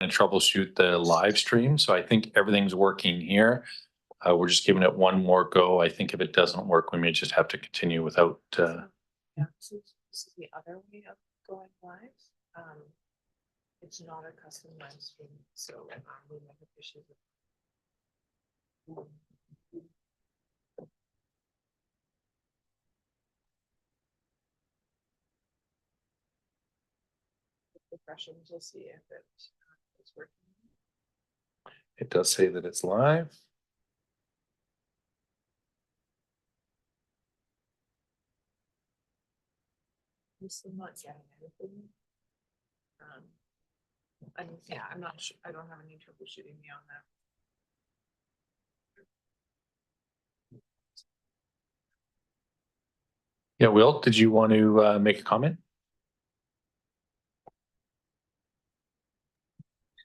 to troubleshoot the live stream. So I think everything's working here. We're just giving it one more go. I think if it doesn't work, we may just have to continue without. Yeah, this is the other way of going live. It's not a custom live stream, so we might have issues with refreshing to see if it's working. It does say that it's live. I'm still not getting anything. Yeah, I'm not sure. I don't have any troubleshooting beyond that. Yeah, Will, did you want to make a comment?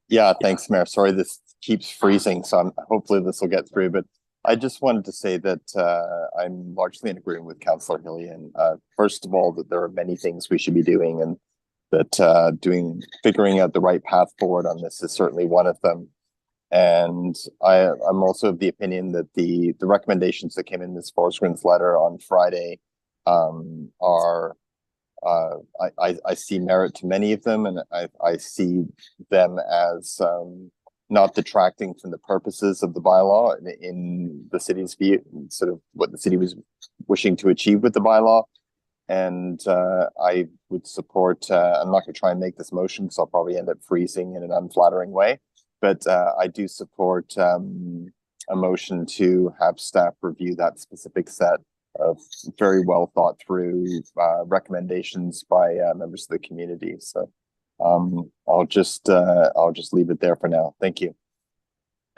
Yeah, thanks, Mayor. Sorry, this keeps freezing, so hopefully this will get through. But I just wanted to say that I'm largely in agreement with Councillor Hillian. First of all, that there are many things we should be doing, and that figuring out the right path forward on this is certainly one of them. And I'm also of the opinion that the recommendations that came in this Forsgren's letter on Friday are I see merit to many of them, and I see them as not detracting from the purposes of the bylaw in the city's view, sort of what the city was wishing to achieve with the bylaw. And I would support, I'm not going to try and make this motion because I'll probably end up freezing in an unflattering way, but I do support a motion to have staff review that specific set of very well thought through recommendations by members of the community. So I'll just leave it there for now. Thank you.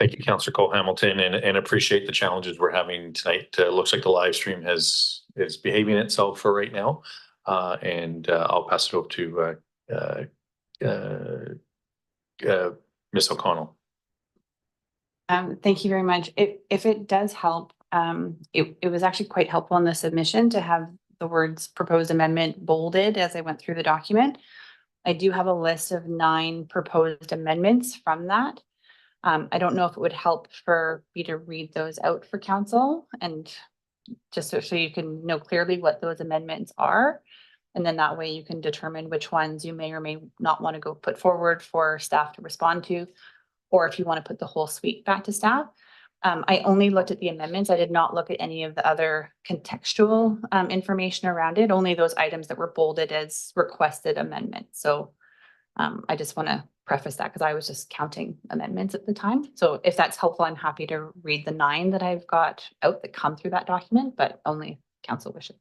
Thank you, Councillor Cole-Hamilton, and appreciate the challenges we're having tonight. Looks like the live stream is behaving itself for right now, and I'll pass it over to Ms. O'Connell. Thank you very much. If it does help, it was actually quite helpful in the submission to have the words proposed amendment bolded as I went through the document. I do have a list of 9 proposed amendments from that. I don't know if it would help for me to read those out for council and just so you can know clearly what those amendments are. And then that way you can determine which ones you may or may not want to go put forward for staff to respond to, or if you want to put the whole suite back to staff. I only looked at the amendments. I did not look at any of the other contextual information around it, only those items that were bolded as requested amendments. So I just want to preface that because I was just counting amendments at the time. So if that's helpful, I'm happy to read the 9 that I've got out that come through that document, but only council wishes.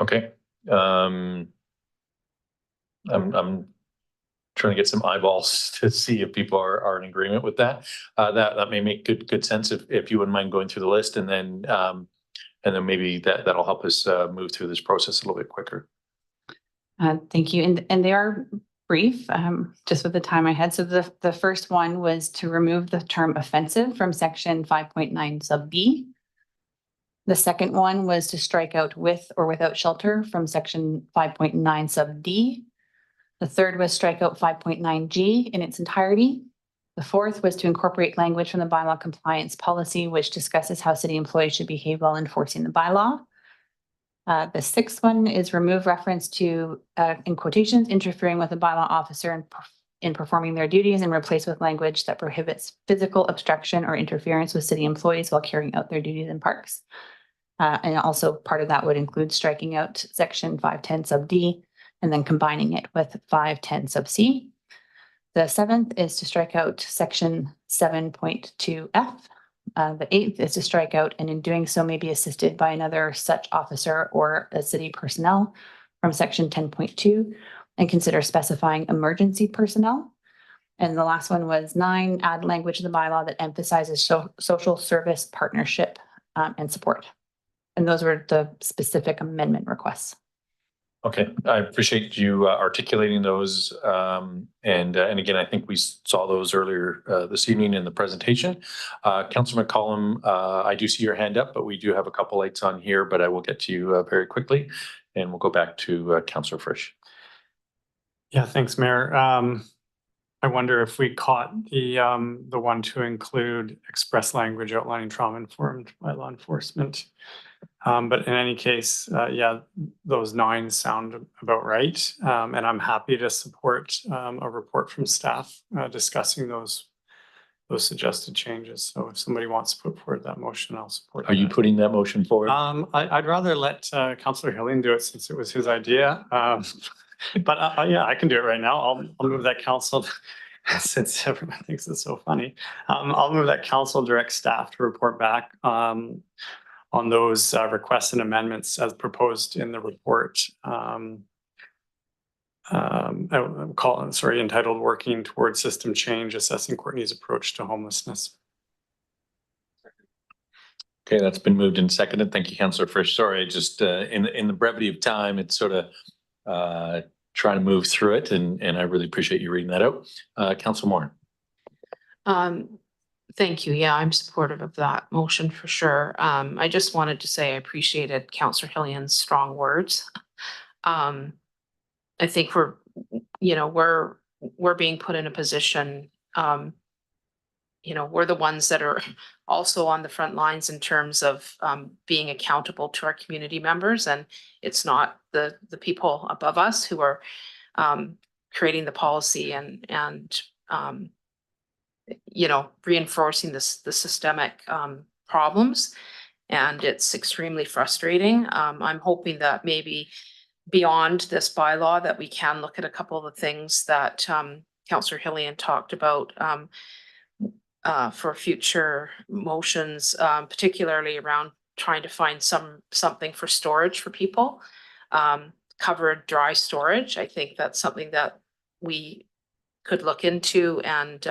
Okay. I'm trying to get some eyeballs to see if people are in agreement with that. That may make good sense if you wouldn't mind going through the list, and then maybe that'll help us move through this process a little bit quicker. Thank you. And they are brief, just with the time I had. So the first one was to remove the term offensive from section 5.9 sub B. The second one was to strike out with or without shelter from section 5.9 sub D. The third was strike out 5.9 G in its entirety. The fourth was to incorporate language from the bylaw compliance policy, which discusses how city employees should behave while enforcing the bylaw. The sixth one is remove reference to, in quotations, interfering with a bylaw officer in performing their duties, and replace with language that prohibits physical obstruction or interference with city employees while carrying out their duties in parks. And also part of that would include striking out section 510 sub D and then combining it with 510 sub C. The seventh is to strike out section 7.2 F. The eighth is to strike out, and in doing so may be assisted by another such officer or a city personnel from section 10.2, and consider specifying emergency personnel. And the last one was 9, add language to the bylaw that emphasizes social service partnership and support. And those were the specific amendment requests. Okay, I appreciate you articulating those. And again, I think we saw those earlier this evening in the presentation. Councillor McCollum, I do see your hand up, but we do have a couple lights on here, but I will get to you very quickly, and we'll go back to Councillor Frisch. Yeah, thanks, Mayor. I wonder if we caught the one to include express language outlining trauma-informed by law enforcement. But in any case, yeah, those 9 sound about right. And I'm happy to support a report from staff discussing those suggested changes. So if somebody wants to put forward that motion, I'll support Are you that. putting that motion forward? I'd rather let Councillor Hillian do it since it was his idea. But yeah, I can do it right now. I'll move that council, since everyone thinks it's so funny. I'll move that council direct staff to report back on those requests and amendments as proposed in the report. Entitled Working Towards System Change, Assessing Courtney's Approach to Homelessness. Okay, that's been moved and seconded. Thank you, Councillor Frisch. Sorry, just in the brevity of time, it's sort of trying to move through it, and I really appreciate you reading that out. Councillor Morin. Thank you. Yeah, I'm supportive of that motion for sure. I just wanted to say I appreciated Councillor Hillian's strong words. I think we're being put in a position, we're the ones that are also on the front lines in terms of being accountable to our community members, and it's not the people above us who are creating the policy and reinforcing the systemic problems, and it's extremely frustrating. I'm hoping that maybe beyond this bylaw that we can look at a couple of the things that Councillor Hillian talked about for future motions, particularly around trying to find something for storage for people, covered dry storage. I think that's something that we could look into and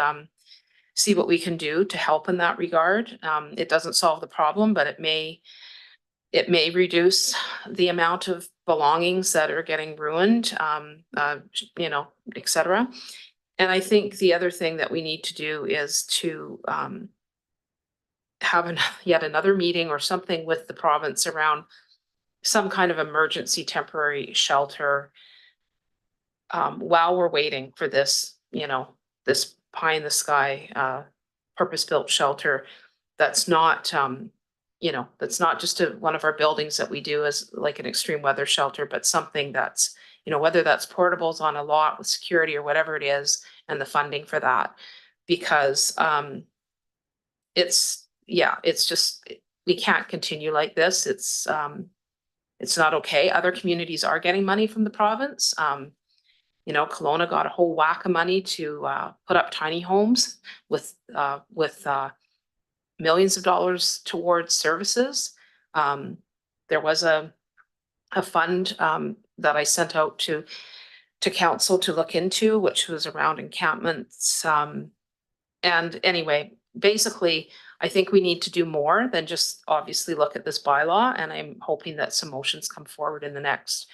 see what we can do to help in that regard. It doesn't solve the problem, but it may reduce the amount of belongings that are getting ruined, et cetera. And I think the other thing that we need to do is to have yet another meeting or something with the province around some kind of emergency temporary shelter while we're waiting for this, this pie in the sky purpose-built shelter that's not that's not just one of our buildings that we do as like an extreme weather shelter, but something that's, whether that's portables on a lot with security or whatever it is, and the funding for that, because it's just, we can't continue like this. It's not okay. Other communities are getting money from the province. Kelowna got a whole whack of money to put up tiny homes with millions of dollars towards services. There was a fund that I sent out to council to look into, which was around encampments. And anyway, basically, I think we need to do more than just obviously look at this bylaw. And I'm hoping that some motions come forward in the next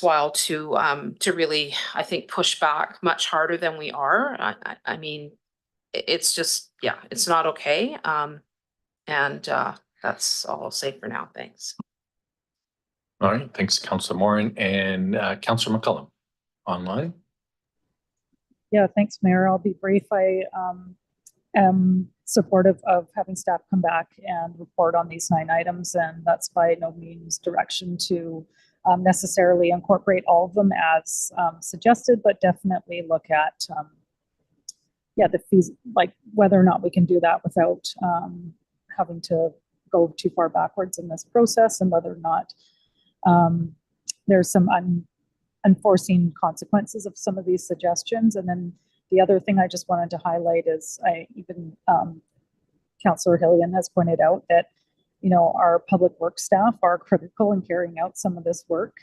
while to really, I think, push back much harder than we are. I mean, it's just, it's not okay. And that's all I'll say for now. Thanks. All right, thanks, Councillor Morin. And Councillor McCullum, online. Yeah, thanks, Mayor. I'll be brief. I am supportive of having staff come back and report on these 9 items, and that's by no means direction to necessarily incorporate all of them as suggested, but definitely look at the fees, like whether or not we can do that without having to go too far backwards in this process, and whether or not there's some unforeseen consequences of some of these suggestions. And then the other thing I just wanted to highlight is Councillor Hillian has pointed out that our public works staff are critical in carrying out some of this work.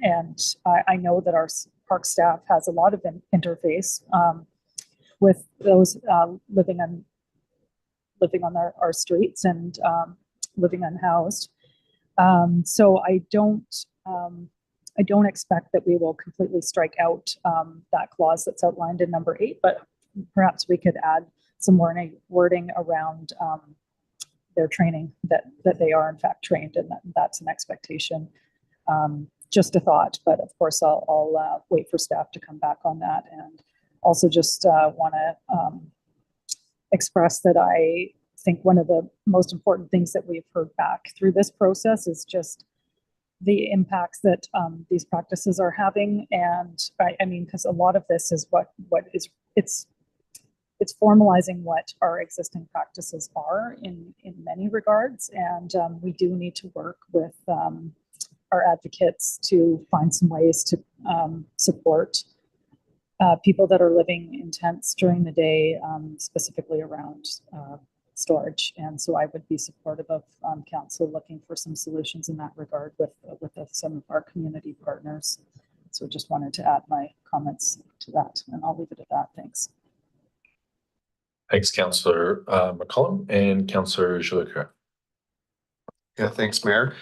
And I know that our park staff has a lot of interface with those living on our streets and living unhoused. So I don't expect that we will completely strike out that clause that's outlined in number 8, but perhaps we could add some wording around their training, that they are in fact trained, and that's an expectation. Just a thought, but of course I'll wait for staff to come back on that and also just want to express that I think one of the most important things that we've heard back through this process is just the impacts that these practices are having. And I mean, because a lot of this is what is, it's formalizing what our existing practices are in many regards. And we do need to work with our advocates to find some ways to support people that are living in tents during the day, specifically around storage. And so I would be supportive of council looking for some solutions in that regard with some of our community partners. So just wanted to add my comments to that, and I'll leave it at that. Thanks. Thanks, Councillor McCollum and Councillor Jolicoeur. Yeah, thanks, Mayor.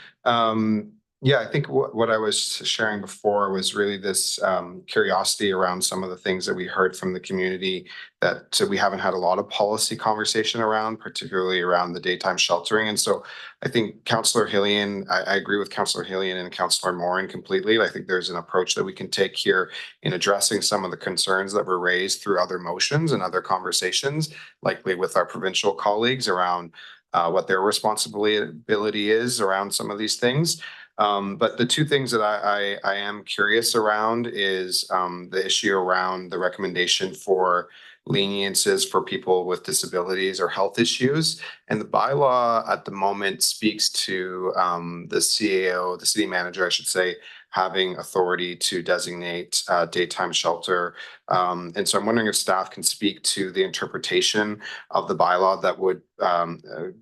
Yeah, I think what I was sharing before was really this curiosity around some of the things that we heard from the community that we haven't had a lot of policy conversation around, particularly around the daytime sheltering. And so I think Councillor Hillian, I agree with Councillor Hillian and Councillor Morin completely. I think there's an approach that we can take here in addressing some of the concerns that were raised through other motions and other conversations, likely with our provincial colleagues around what their responsibility is around some of these things. But the two things that I am curious around is the issue around the recommendation for leniences for people with disabilities or health issues. And the bylaw at the moment speaks to the CAO, the city manager, I should say, having authority to designate daytime shelter. And so I'm wondering if staff can speak to the interpretation of the bylaw that would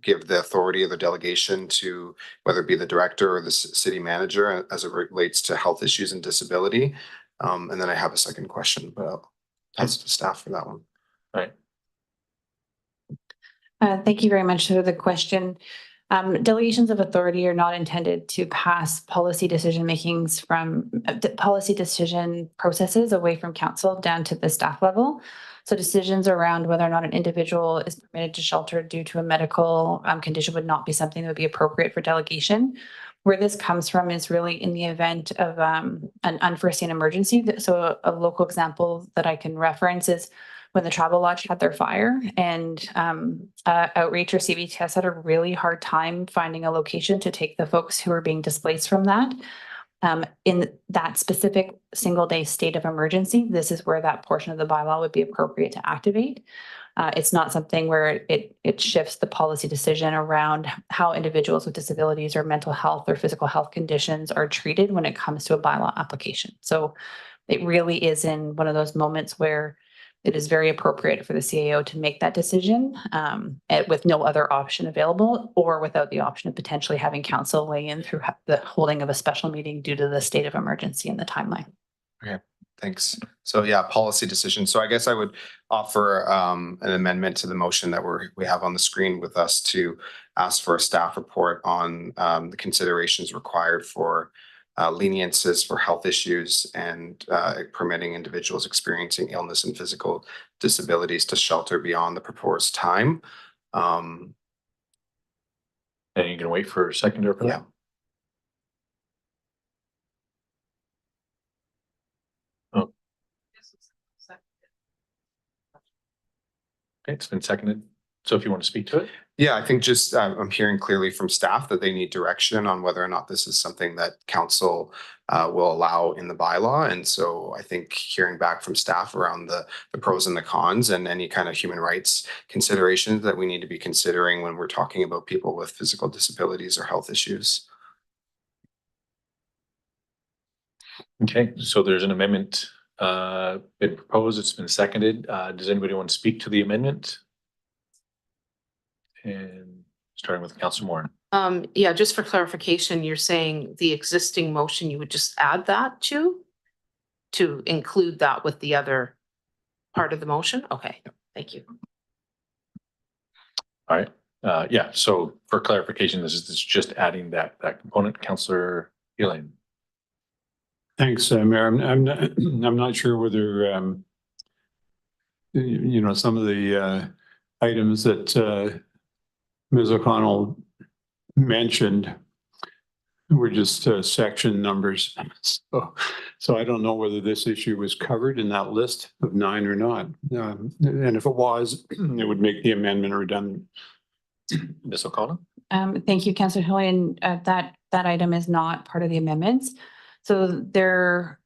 give the authority of the delegation to whether it be the director or the city manager as it relates to health issues and disability. And then I have a second question, but I'll pass it to staff for that one. All right. Thank you very much for the question. Delegations of authority are not intended to pass policy decision makings from policy decision processes away from council down to the staff level. So decisions around whether or not an individual is permitted to shelter due to a medical condition would not be something that would be appropriate for delegation. Where this comes from is really in the event of an unforeseen emergency. So a local example that I can reference is when the Travel Lodge had their fire, and Outreach or CBTS had a really hard time finding a location to take the folks who were being displaced from that. In that specific single day state of emergency, this is where that portion of the bylaw would be appropriate to activate. It's not something where it shifts the policy decision around how individuals with disabilities or mental health or physical health conditions are treated when it comes to a bylaw application. So it really is in one of those moments where it is very appropriate for the CAO to make that decision with no other option available, or without the option of potentially having council weigh in through the holding of a special meeting due to the state of emergency and the timeline. Okay, thanks. So yeah, policy decision. So I guess I would offer an amendment to the motion that we have on the screen with us to ask for a staff report on the considerations required for leniences for health issues and permitting individuals experiencing illness and physical disabilities to shelter beyond the proposed time. And you can wait for a seconder for that? Yeah. Oh. Okay, it's been seconded. So if you want to speak to it. Yeah, I think just I'm hearing clearly from staff that they need direction on whether or not this is something that council will allow in the bylaw. And so I think hearing back from staff around the pros and the cons and any kind of human rights considerations that we need to be considering when we're talking about people with physical disabilities or health issues. Okay, so there's an amendment been proposed. It's been seconded. Does anybody want to speak to the amendment? And starting with Councillor Morin. Yeah, just for clarification, you're saying the existing motion, you would just add that to include that with the other part of the motion? Okay, thank you. All right. Yeah, so for clarification, this is just adding that component. Councillor Elaine. Thanks, Mayor. I'm not sure whether you know, some of the items that Ms. O'Connell mentioned We're just section numbers. So I don't know whether this issue was covered in that list of 9 or not. And if it was, it would make the amendment redundant. Ms. O'Connell? Thank you, Councillor Hilly, and that item is not part of the amendments. So they're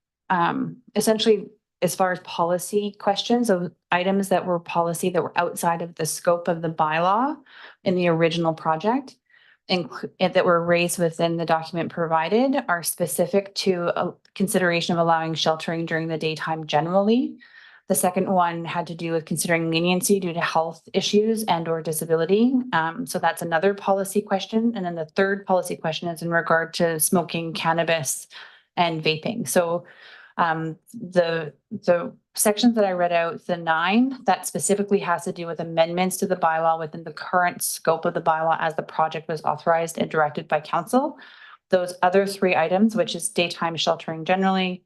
essentially, as far as policy questions, of items that were policy that were outside of the scope of the bylaw in the original project, and that were raised within the document provided, are specific to a consideration of allowing sheltering during the daytime generally. The second one had to do with considering leniency due to health issues and or disability. So that's another policy question. And then the third policy question is in regard to smoking cannabis and vaping. So the sections that I read out, the 9, that specifically has to do with amendments to the bylaw within the current scope of the bylaw as the project was authorized and directed by council. Those other 3 items, which is daytime sheltering generally,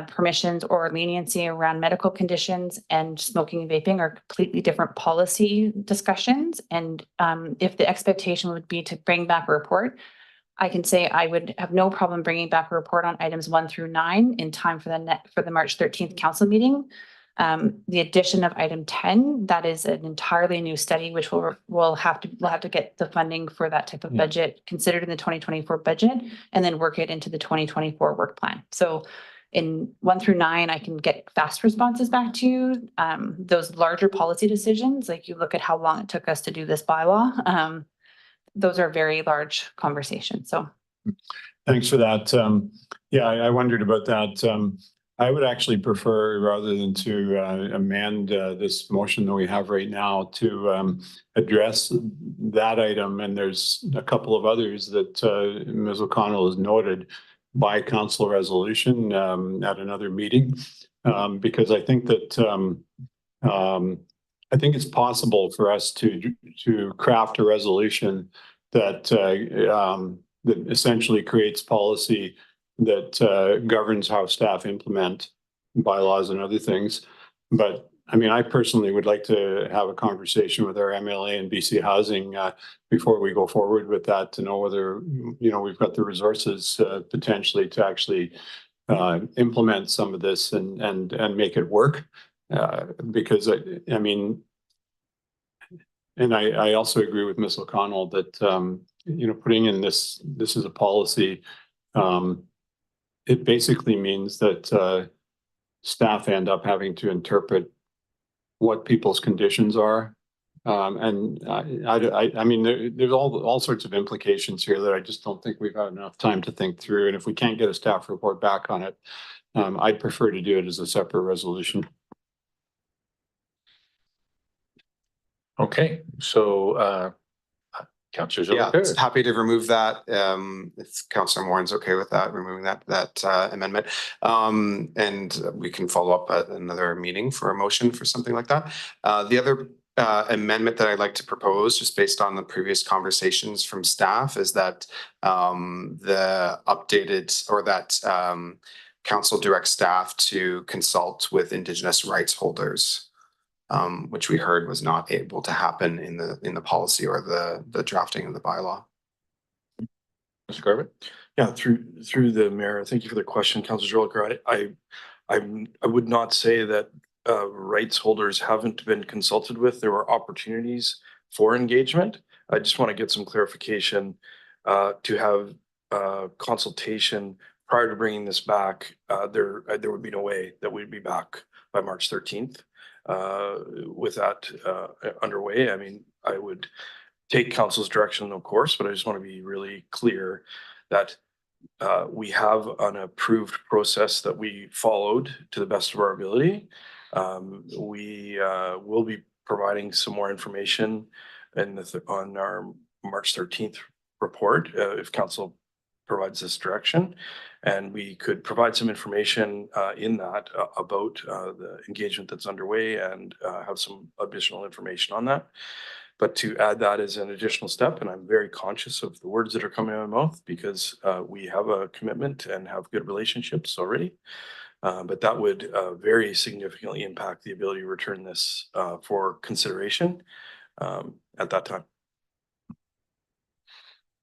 permissions or leniency around medical conditions, and smoking and vaping, are completely different policy discussions. And if the expectation would be to bring back a report, I can say I would have no problem bringing back a report on items 1 through 9 in time for the March 13th council meeting. The addition of item 10, that is an entirely new study, which we'll have to get the funding for that type of budget considered in the 2024 budget, and then work it into the 2024 work plan. So in 1 through 9, I can get fast responses back to you. Those larger policy decisions, like you look at how long it took us to do this bylaw, those are very large conversations. So Thanks for that. Yeah, I wondered about that. I would actually prefer, rather than to amend this motion that we have right now, to address that item. And there's a couple of others that Ms. O'Connell has noted by council resolution at another meeting, because I think that I think it's possible for us to craft a resolution that that essentially creates policy that governs how staff implement bylaws and other things. But I mean, I personally would like to have a conversation with our MLA and BC Housing before we go forward with that, to know whether, you know, we've got the resources potentially to actually implement some of this and make it work. Because I mean, and I also agree with Ms. O'Connell that you know, putting in this is a policy, it basically means that staff end up having to interpret what people's conditions are. And I mean, there's all sorts of implications here that I just don't think we've had enough time to think through. And if we can't get a staff report back on it, I'd prefer to do it as a separate resolution. Okay, so Councillor Yeah, Gilbert. happy to remove that. If Councillor Moran's okay with that, removing that amendment. And we can follow up at another meeting for a motion for something like that. The other amendment that I'd like to propose, just based on the previous conversations from staff, is that the updated, or that council directs staff to consult with Indigenous rights holders, which we heard was not able to happen in the policy or the drafting of the bylaw. Mr. Garbutt? Yeah, through the mayor. Thank you for the question, Councillor Jolicoeur. I would not say that rights holders haven't been consulted with. There were opportunities for engagement. I just want to get some clarification to have consultation prior to bringing this back. There would be no way that we'd be back by March 13th. With that underway. I mean, I would take council's direction, of course, but I just want to be really clear that we have an approved process that we followed to the best of our ability. We will be providing some more information on our March 13th report if council provides this direction, and we could provide some information in that about the engagement that's underway, and have some additional information on that. But to add that as an additional step, and I'm very conscious of the words that are coming out of my mouth, because we have a commitment and have good relationships already, but that would very significantly impact the ability to return this for consideration at that time.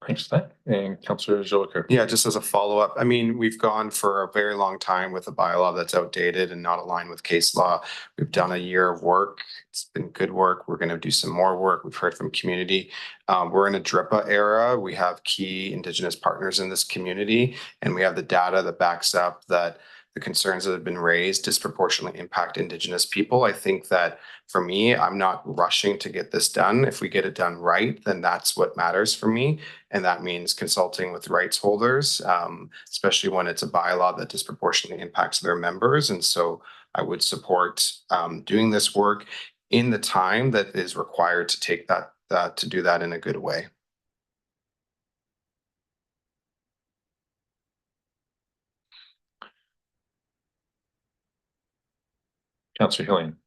Thanks for that. And Councillor Zollikar. Yeah, just as a follow-up, I mean, we've gone for a very long time with a bylaw that's outdated and not aligned with case law. We've done a year of work. It's been good work. We're going to do some more work. We've heard from community. We're in a DRIPA era. We have key Indigenous partners in this community, and we have the data that backs up that the concerns that have been raised disproportionately impact Indigenous people. I think that for me, I'm not rushing to get this done. If we get it done right, then that's what matters for me. And that means consulting with rights holders, especially when it's a bylaw that disproportionately impacts their members. And so I would support doing this work in the time that is required to take that, to do that in a good way. Councillor Hillian.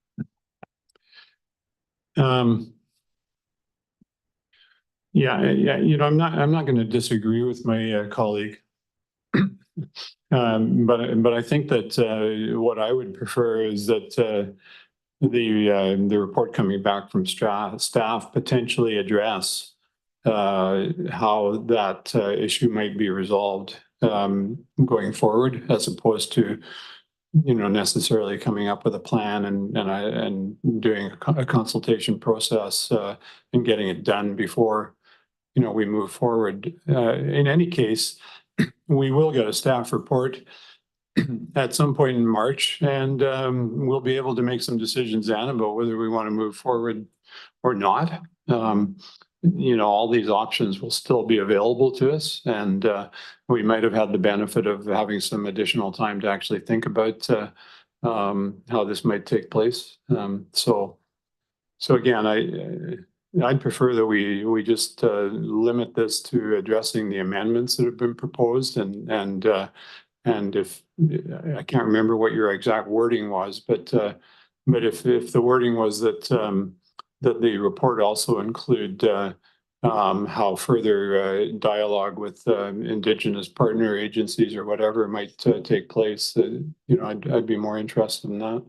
Yeah, I'm not going to disagree with my colleague. But I think that what I would prefer is that the report coming back from staff potentially address how that issue might be resolved going forward, as opposed to necessarily coming up with a plan and doing a consultation process and getting it done before we move forward. In any case, we will get a staff report at some point in March, and we'll be able to make some decisions then about whether we want to move forward or not. All these options will still be available to us, and we might have had the benefit of having some additional time to actually think about how this might take place. So again, I'd prefer that we just limit this to addressing the amendments that have been proposed, and if I can't remember what your exact wording was, but if the wording was that that the report also include how further dialogue with Indigenous partner agencies or whatever might take place, I'd be more interested in that.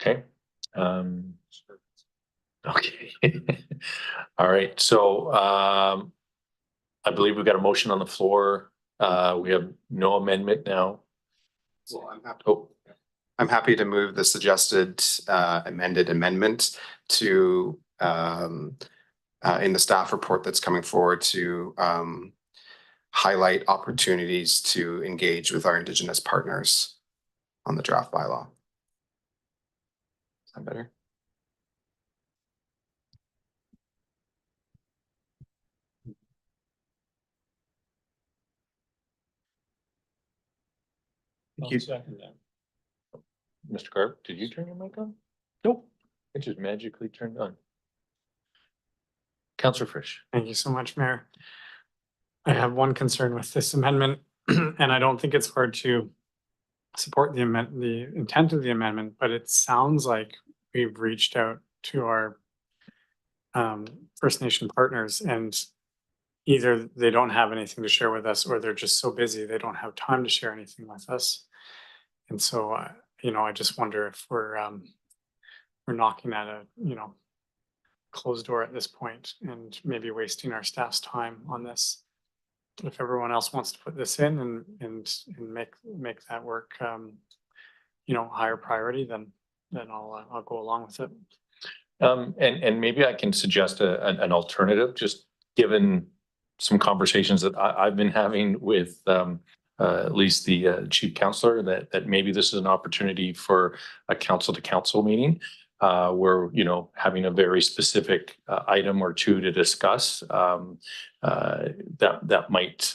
Okay. Okay. All right. So I believe we've got a motion on the floor. We have no amendment now. Well, I'm happy to move the suggested amended amendment to in the staff report that's coming forward to highlight opportunities to engage with our Indigenous partners on the draft bylaw. Is that better? I'll second that. Mr. Garb, did you turn your mic on? Nope. It just magically turned on. Councillor Frisch. Thank you so much, Mayor. I have one concern with this amendment, and I don't think it's hard to support the intent of the amendment, but it sounds like we've reached out to our First Nation partners, and either they don't have anything to share with us, or they're just so busy they don't have time to share anything with us. And so, I just wonder if we're knocking at a closed door at this point, and maybe wasting our staff's time on this. If everyone else wants to put this in and make that work, higher priority, then I'll go along with it. And maybe I can suggest an alternative, just given some conversations that I've been having with at least the chief counselor, that maybe this is an opportunity for a council to council meeting where, having a very specific item or two to discuss that might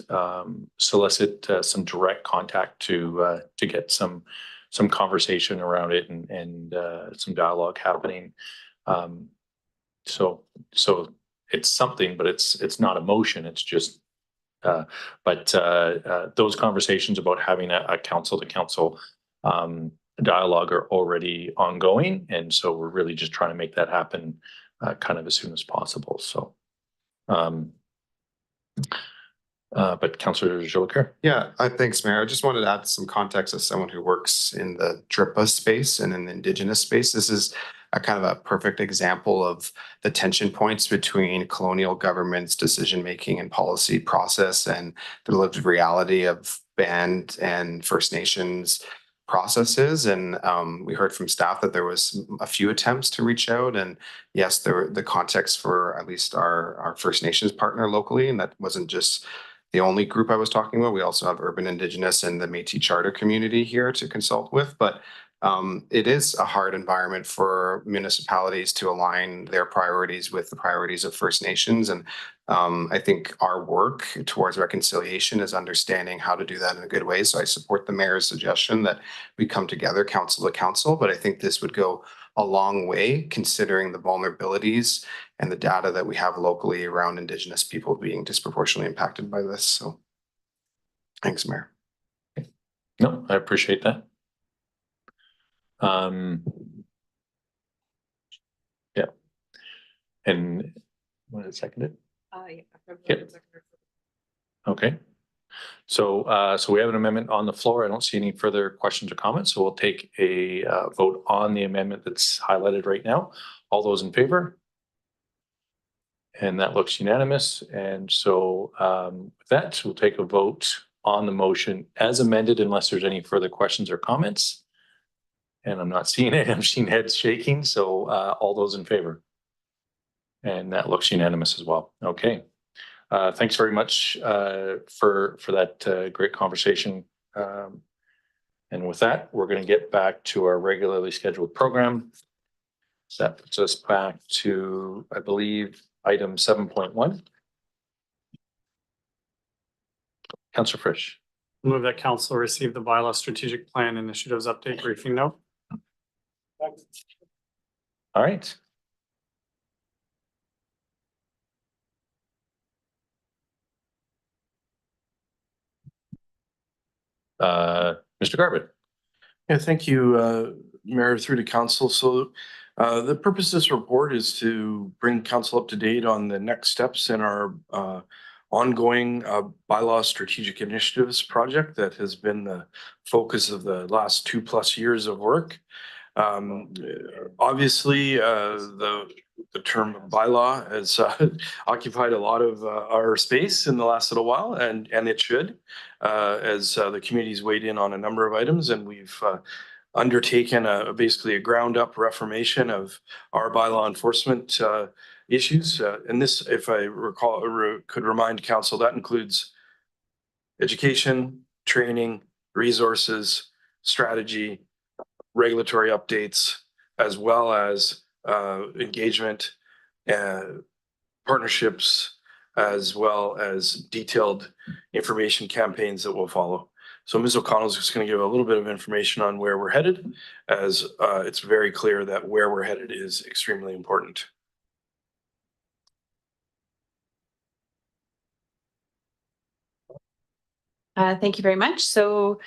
solicit some direct contact to get some conversation around it and some dialogue happening. So it's something, but it's not a motion. It's just, but those conversations about having a council to council dialogue are already ongoing. And so we're really just trying to make that happen kind of as soon as possible. So, but Councillor Zollikar. Yeah, thanks, Mayor. I just wanted to add some context as someone who works in the DRIPA space and in the Indigenous space. This is a kind of a perfect example of the tension points between colonial government's decision-making and policy process and the lived reality of band and First Nations processes. And we heard from staff that there was a few attempts to reach out, and yes, the context for at least our First Nations partner locally, and that wasn't just the only group I was talking about. We also have Urban Indigenous and the Métis Charter community here to consult with, but it is a hard environment for municipalities to align their priorities with the priorities of First Nations. And I think our work towards reconciliation is understanding how to do that in a good way. So I support the mayor's suggestion that we come together council to council, but I think this would go a long way considering the vulnerabilities and the data that we have locally around Indigenous people being disproportionately impacted by this. So thanks, Mayor. No, I appreciate that. Yeah. And was it seconded? Yep. Okay. So we have an amendment on the floor. I don't see any further questions or comments, so we'll take a vote on the amendment that's highlighted right now. All those in favor? And that looks unanimous. And so with that, we'll take a vote on the motion as amended unless there's any further questions or comments. And I'm not seeing it. I'm seeing heads shaking. So all those in favor? And that looks unanimous as well. Okay. Thanks very much for that great conversation. And with that, we're going to get back to our regularly scheduled program. So that puts us back to, I believe, item 7.1. Councillor Frisch. Move that council receive the bylaw strategic plan initiatives update briefing note. All right. Mr. Garbutt. Yeah, thank you, Mayor, through to council. So the purpose of this report is to bring council up to date on the next steps in our ongoing bylaw strategic initiatives project that has been the focus of the last 2+ years of work. Obviously, the term bylaw has occupied a lot of our space in the last little while, and it should, as the community's weighed in on a number of items, and we've undertaken basically a ground-up reformation of our bylaw enforcement issues. And this, if I recall, could remind council, that includes education, training, resources, strategy, regulatory updates, as well as engagement, partnerships, as well as detailed information campaigns that will follow. So Ms. O'Connell is just going to give a little bit of information on where we're headed, as it's very clear that where we're headed is extremely important. Thank you very much. So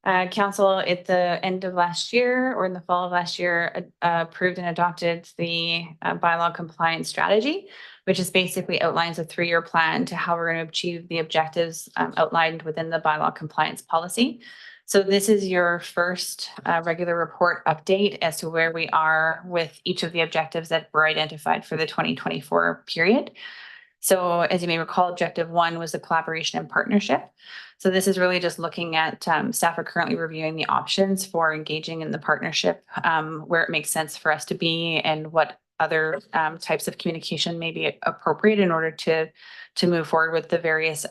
council at the end of last year or in the fall of last year approved and adopted the bylaw compliance strategy, which is basically outlines a 3-year plan to how we're going to achieve the objectives outlined within the bylaw compliance policy. So this is your first regular report update as to where we are with each of the objectives that were identified for the 2024 period. So as you may recall, objective 1 was the collaboration and partnership. So this is really just looking at staff are currently reviewing the options for engaging in the partnership, where it makes sense for us to be and what other types of communication may be appropriate in order to move forward with the various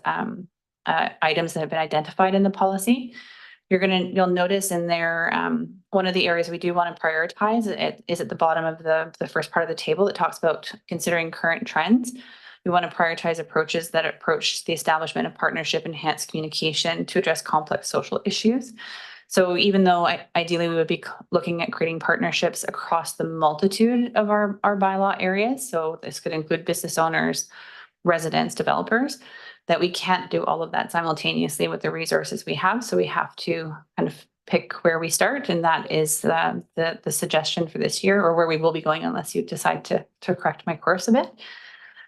items that have been identified in the policy. You'll notice in there, one of the areas we do want to prioritize is at the bottom of the first part of the table that talks about considering current trends. We want to prioritize approaches that approach the establishment of partnership, enhanced communication to address complex social issues. So even though ideally we would be looking at creating partnerships across the multitude of our bylaw areas, so this could include business owners, residents, developers, that we can't do all of that simultaneously with the resources we have. So we have to kind of pick where we start, and that is the suggestion for this year, or where we will be going unless you decide to correct my course a bit.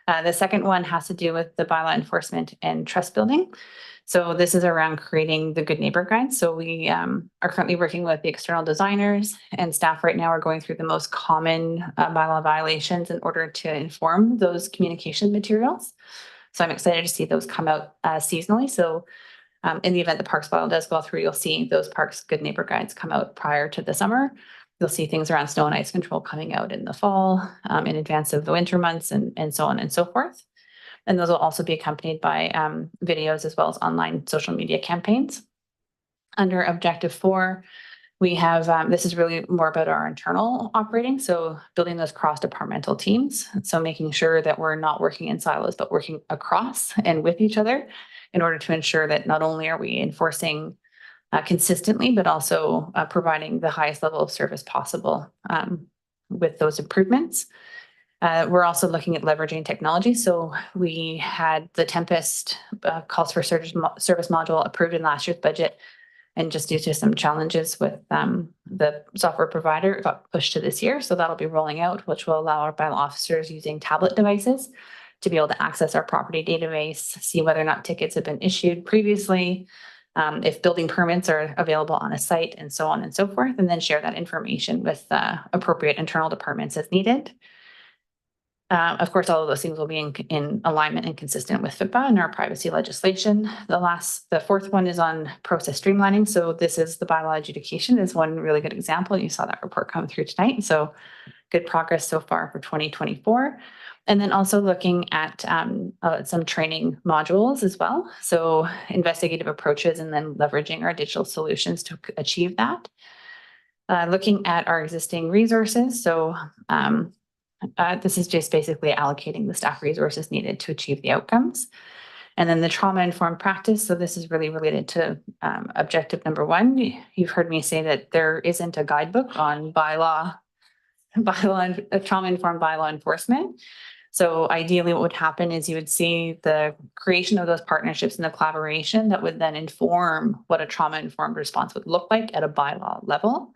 The second one has to do with the bylaw enforcement and trust building. So this is around creating the Good Neighbor Guide. So we are currently working with the external designers, and staff right now are going through the most common bylaw violations in order to inform those communication materials. So I'm excited to see those come out seasonally. So in the event the parks bylaw does go through, you'll see those parks Good Neighbor Guides come out prior to the summer. You'll see things around snow and ice control coming out in the fall, in advance of the winter months, and so on and so forth. And those will also be accompanied by videos as well as online social media campaigns. Under objective 4, we have, this is really more about our internal operating. So building those cross-departmental teams. So making sure that we're not working in silos, but working across and with each other in order to ensure that not only are we enforcing consistently, but also providing the highest level of service possible with those improvements. We're also looking at leveraging technology. So we had the Tempest calls for service module approved in last year's budget. And just due to some challenges with the software provider, it got pushed to this year. So that'll be rolling out, which will allow our bylaw officers using tablet devices to be able to access our property database, see whether or not tickets have been issued previously, if building permits are available on a site, and so on and so forth, and then share that information with appropriate internal departments as needed. Of course, all of those things will be in alignment and consistent with FIPA and our privacy legislation. The fourth one is on process streamlining. So this is the bylaw adjudication is one really good example. You saw that report come through tonight. So good progress so far for 2024. And then also looking at some training modules as well. So investigative approaches and then leveraging our digital solutions to achieve that. Looking at our existing resources. So this is just basically allocating the staff resources needed to achieve the outcomes. And then the trauma-informed practice. So this is really related to objective number 1. You've heard me say that there isn't a guidebook on trauma-informed bylaw enforcement. So ideally what would happen is you would see the creation of those partnerships and the collaboration that would then inform what a trauma-informed response would look like at a bylaw level.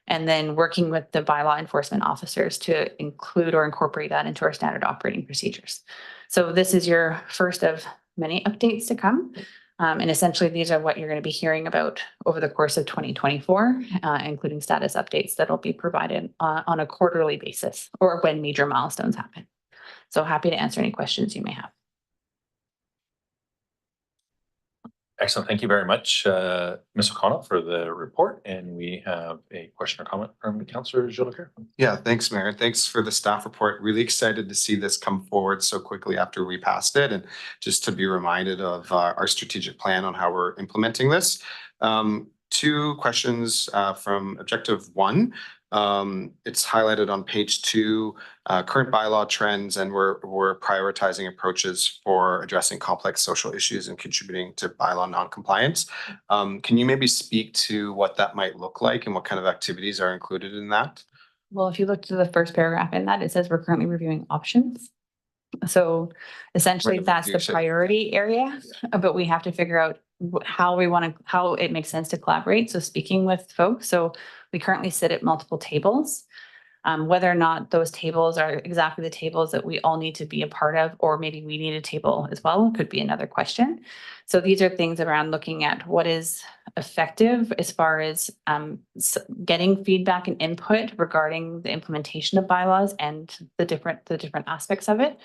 And then working with the bylaw enforcement officers to include or incorporate that into our standard operating procedures. So this is your first of many updates to come. And essentially these are what you're going to be hearing about over the course of 2024, including status updates that will be provided on a quarterly basis or when major milestones happen. So happy to answer any questions you may have. Excellent. Thank you very much, Ms. O'Connell, for the report. And we have a question or comment from Councillor Gilles Leclerc. Yeah, thanks, Mayor. Thanks for the staff report. Really excited to see this come forward so quickly after we passed it, and just to be reminded of our strategic plan on how we're implementing this. 2 questions from objective 1. It's highlighted on page 2, current bylaw trends, and we're prioritizing approaches for addressing complex social issues and contributing to bylaw non-compliance. Can you maybe speak to what that might look like and what kind of activities are included in that? Well, if you look to the first paragraph in that, it says we're currently reviewing options. So essentially that's the priority area, but we have to figure out how it makes sense to collaborate. So speaking with folks, so we currently sit at multiple tables. Whether or not those tables are exactly the tables that we all need to be a part of, or maybe we need a table as well, could be another question. So these are things around looking at what is effective as far as getting feedback and input regarding the implementation of bylaws and the different aspects of it.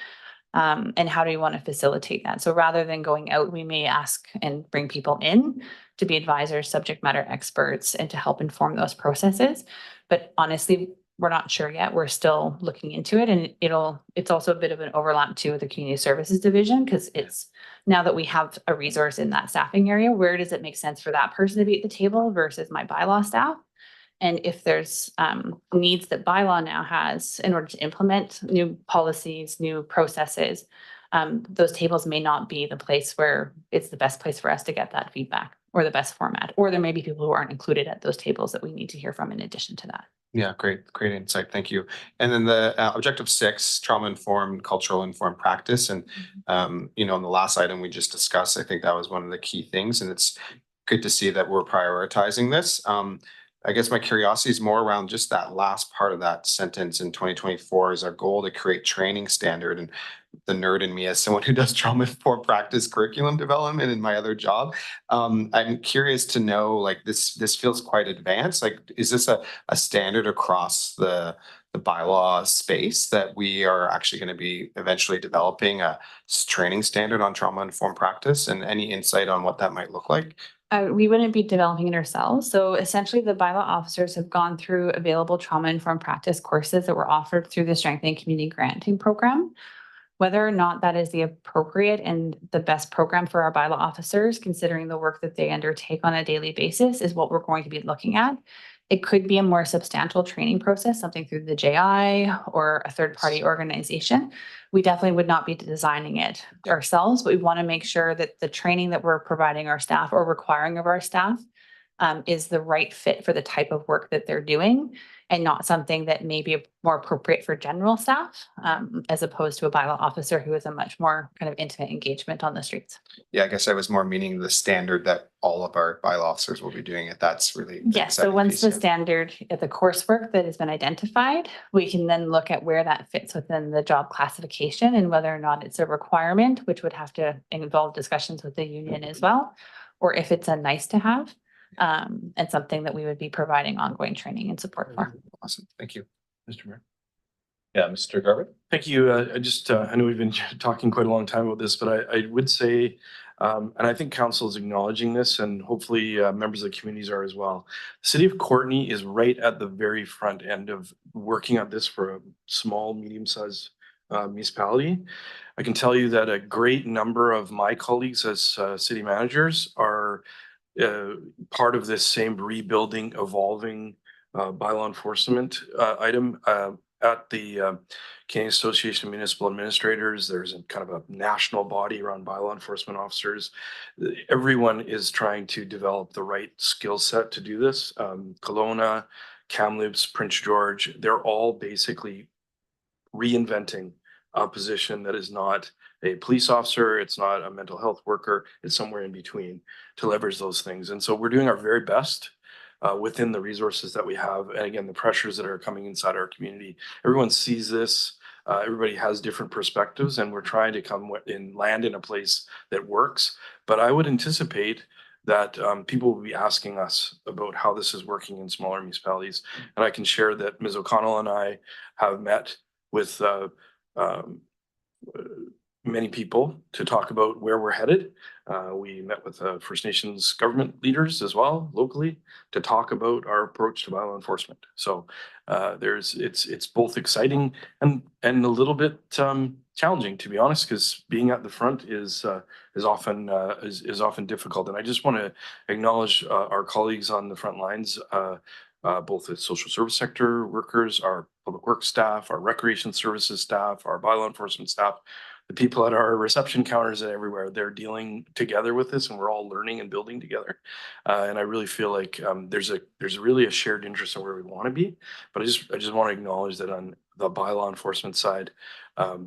And how do you want to facilitate that? So rather than going out, we may ask and bring people in to be advisors, subject matter experts, and to help inform those processes. But honestly, we're not sure yet. We're still looking into it, and it's also a bit of an overlap too with the community services division, because it's now that we have a resource in that staffing area, where does it make sense for that person to be at the table versus my bylaw staff? And if there's needs that bylaw now has in order to implement new policies, new processes, those tables may not be the place where it's the best place for us to get that feedback or the best format, or there may be people who aren't included at those tables that we need to hear from in addition to that. Yeah, great insight. Thank you. And then the objective 6, trauma-informed, cultural-informed practice. And, in the last item we just discussed, I think that was one of the key things, and it's good to see that we're prioritizing this. I guess my curiosity is more around just that last part of that sentence. In 2024 is our goal to create training standard. And the nerd in me, as someone who does trauma-informed practice curriculum development in my other job, I'm curious to know, like, this feels quite advanced. Like, is this a standard across the bylaw space that we are actually going to be eventually developing a training standard on trauma-informed practice? And any insight on what that might look like? We wouldn't be developing it ourselves. So essentially, the bylaw officers have gone through available trauma-informed practice courses that were offered through the Strengthening Community Granting Program. Whether or not that is the appropriate and the best program for our bylaw officers, considering the work that they undertake on a daily basis, is what we're going to be looking at. It could be a more substantial training process, something through the JI or a third-party organization. We definitely would not be designing it ourselves, but we want to make sure that the training that we're providing our staff or requiring of our staff is the right fit for the type of work that they're doing, and not something that may be more appropriate for general staff, as opposed to a bylaw officer who is a much more kind of intimate engagement on the streets. Yeah, I guess I was more meaning the standard that all of our bylaw officers will be doing it. That's really the Yes, so exciting once piece, the yeah. standard, the coursework that has been identified, we can then look at where that fits within the job classification and whether or not it's a requirement, which would have to involve discussions with the union as well, or if it's a nice to have, and something that we would be providing ongoing training and support for. Awesome. Thank you. Mr. Mayor. Yeah, Mr. Garvin? Thank you. I know we've been talking quite a long time about this, but I would say, and I think council is acknowledging this, and hopefully members of the communities are as well. The city of Courtenay is right at the very front end of working on this for a small, medium-sized municipality. I can tell you that a great number of my colleagues as city managers are part of this same rebuilding, evolving bylaw enforcement item. At the Canadian Association of Municipal Administrators, there's a kind of a national body around bylaw enforcement officers. Everyone is trying to develop the right skill set to do this. Kelowna, Kamloops, Prince George, they're all basically reinventing a position that is not a police officer, it's not a mental health worker, it's somewhere in between to leverage those things. And so we're doing our very best within the resources that we have. And again, the pressures that are coming inside our community, everyone sees this. Everybody has different perspectives, and we're trying to come and land in a place that works. But I would anticipate that people will be asking us about how this is working in smaller municipalities. And I can share that Ms. O'Connell and I have met with many people to talk about where we're headed. We met with First Nations government leaders as well locally to talk about our approach to bylaw enforcement. So it's both exciting and a little bit challenging, to be honest, because being at the front is often difficult. And I just want to acknowledge our colleagues on the front lines, both the social service sector workers, our public works staff, our recreation services staff, our bylaw enforcement staff, the people at our reception counters and everywhere. They're dealing together with this, and we're all learning and building together. And I really feel like there's really a shared interest in where we want to be. But I just want to acknowledge that on the bylaw enforcement side,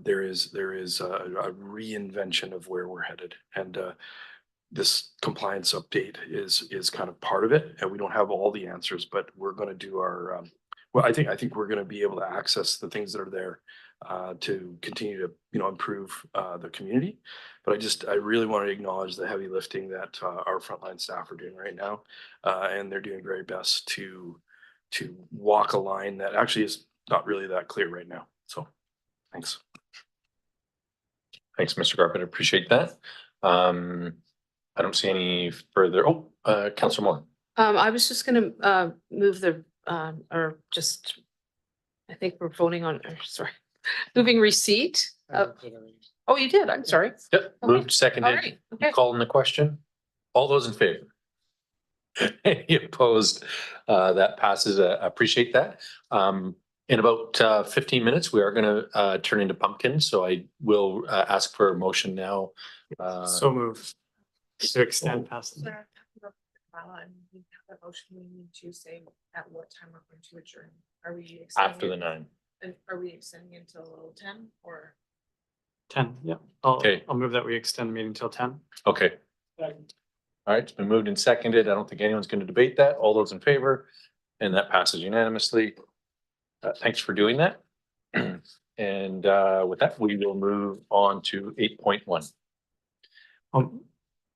there is a reinvention of where we're headed, and this compliance update is kind of part of it. And we don't have all the answers, but we're going to do our well. I think we're going to be able to access the things that are there to continue to improve the community. But I really want to acknowledge the heavy lifting that our frontline staff are doing right now, and they're doing very best to walk a line that actually is not really that clear right now. So thanks. Thanks, Mr. Garvin. I appreciate that. I don't see any further. Councillor Moore. I was just gonna move the I think we're voting on, moving receipt of, oh, you did, I'm sorry. Yep, Okay. moved, All seconded. right, okay. Calling the question. All those in favor? Any opposed? That passes. Appreciate that. In about 15 minutes, we are going to turn into pumpkins. So I will ask for a motion now. So moved to extend past. And we have a motion, we need to say at what time we're going to adjourn. Are we After the 9. And are we extending until 10 or? 10, yeah. Okay. I'll move that we extend the meeting till 10. Okay. All right, it's been moved and seconded. I don't think anyone's going to debate that. All those in favor? and that passes unanimously. Thanks for doing that. And with that, we will move on to 8.1.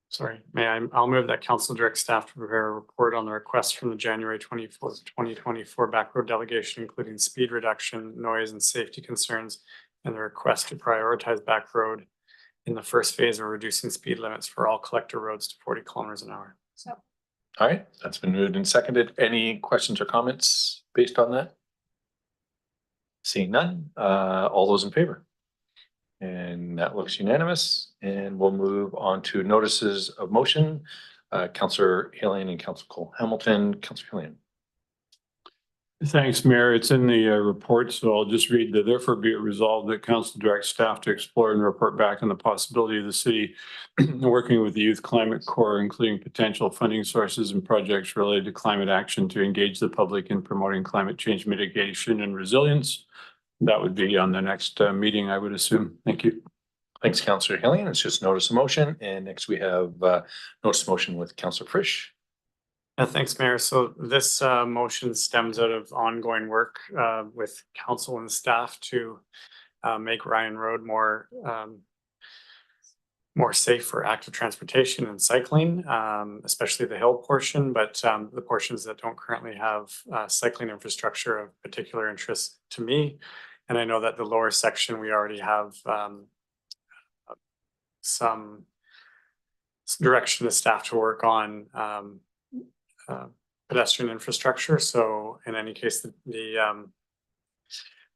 Sorry, I'll move that council direct staff to prepare a report on the request from the January 24th, 2024 backroad delegation, including speed reduction, noise and safety concerns, and the request to prioritize backroad in the first phase of reducing speed limits for all collector roads to 40 kilometers an hour. So All right, that's been moved and seconded. Any questions or comments based on that? Seeing none, all those in favor? And that looks unanimous, and we'll move on to notices of motion. Councillor Hillian and Councillor Cole Hamilton. Councillor Hillian. Thanks, Mayor. It's in the report, so I'll just read that therefore be it resolved that council directs staff to explore and report back on the possibility of the city working with the Youth Climate Corps, including potential funding sources and projects related to climate action to engage the public in promoting climate change mitigation and resilience. That would be on the next meeting, I would assume. Thank you. Thanks, Councillor Hillian. It's just notice of motion. And next we have notice of motion with Councillor Frisch. Thanks, Mayor. So this motion stems out of ongoing work with council and staff to make Ryan Road more safe for active transportation and cycling, especially the hill portion, but the portions that don't currently have cycling infrastructure of particular interest to me. And I know that the lower section, we already have some direction to staff to work on pedestrian infrastructure. So in any case, the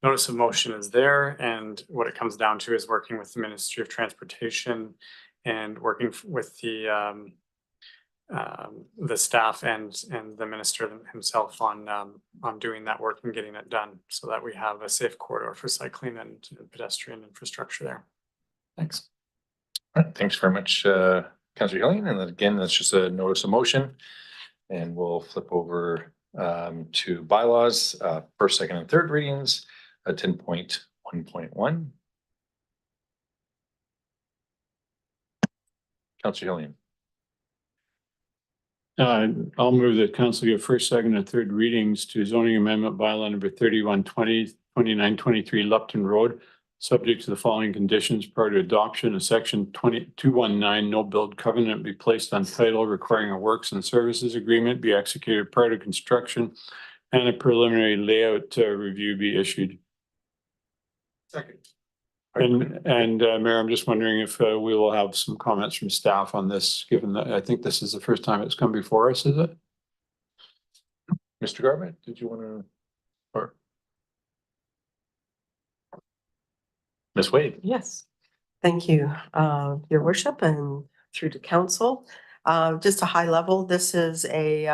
notice of motion is there, and what it comes down to is working with the Ministry of Transportation and working with the staff and the minister himself on doing that work and getting it done so that we have a safe corridor for cycling and pedestrian infrastructure there. Thanks. All right, thanks very much, Councillor Hillian. And again, that's just a notice of motion. And we'll flip over to bylaws, first, second, and third readings, 10.1.1. Councillor Hillian. I'll move that council give first, second, and third readings to zoning amendment bylaw number 3120, 2923 Lupton Road, subject to the following conditions prior to adoption of section 219 no build covenant be placed on title, requiring a works and services agreement be executed prior to construction, and a preliminary layout review be issued. Second. And Mayor, I'm just wondering if we will have some comments from staff on this, given that I think this is the first time it's come before us, is it? Mr. Garbutt, did you want to? Or Ms. Wade? Yes, thank you, Your Worship, and through to council. Just a high level, this is a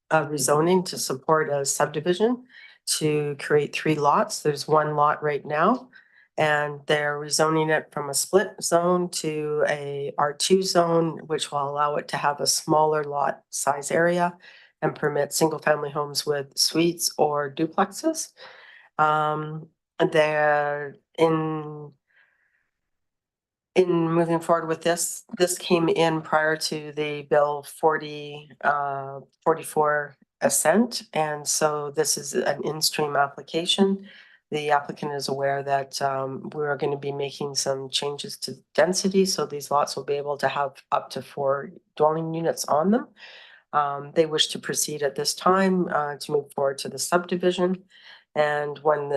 rezoning to support a subdivision to create 3 lots. There's 1 lot right now, and they're rezoning it from a split zone to a R2 zone, which will allow it to have a smaller lot size area and permit single family homes with suites or duplexes. They're in moving forward with this came in prior to the bill 44 assent, and so this is an in-stream application. The applicant is aware that we're going to be making some changes to density, so these lots will be able to have up to 4 dwelling units on them. They wish to proceed at this time to move forward to the subdivision. And when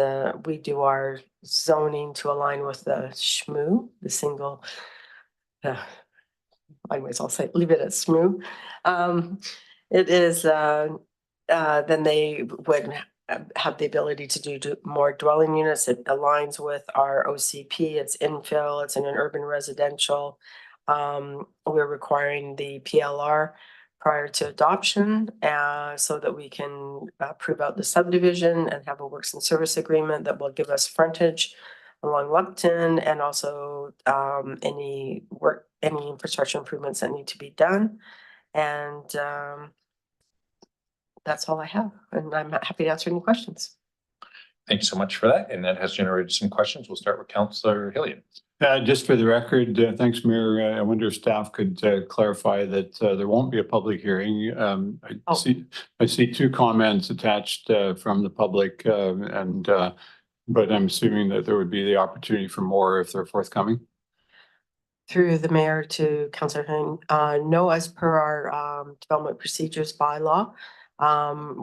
we do our zoning to align with the SHMU, the single, anyways, I'll say, leave it at SHMU. It is, then they would have the ability to do more dwelling units. It aligns with our OCP, it's infill, it's in an urban residential. We're requiring the PLR prior to adoption, so that we can prove out the subdivision and have a works and service agreement that will give us frontage along Lupton, and also any infrastructure improvements that need to be done. And that's all I have, and I'm happy to answer any questions. Thank you so much for that. And that has generated some questions. We'll start with Councillor Hillian. Just for the record, thanks, Mayor. I wonder if staff could clarify that there won't be a public hearing. I see two comments attached from the public but I'm assuming that there would be the opportunity for more if they're forthcoming. Through the mayor to Councillor Hing, no, as per our development procedures bylaw,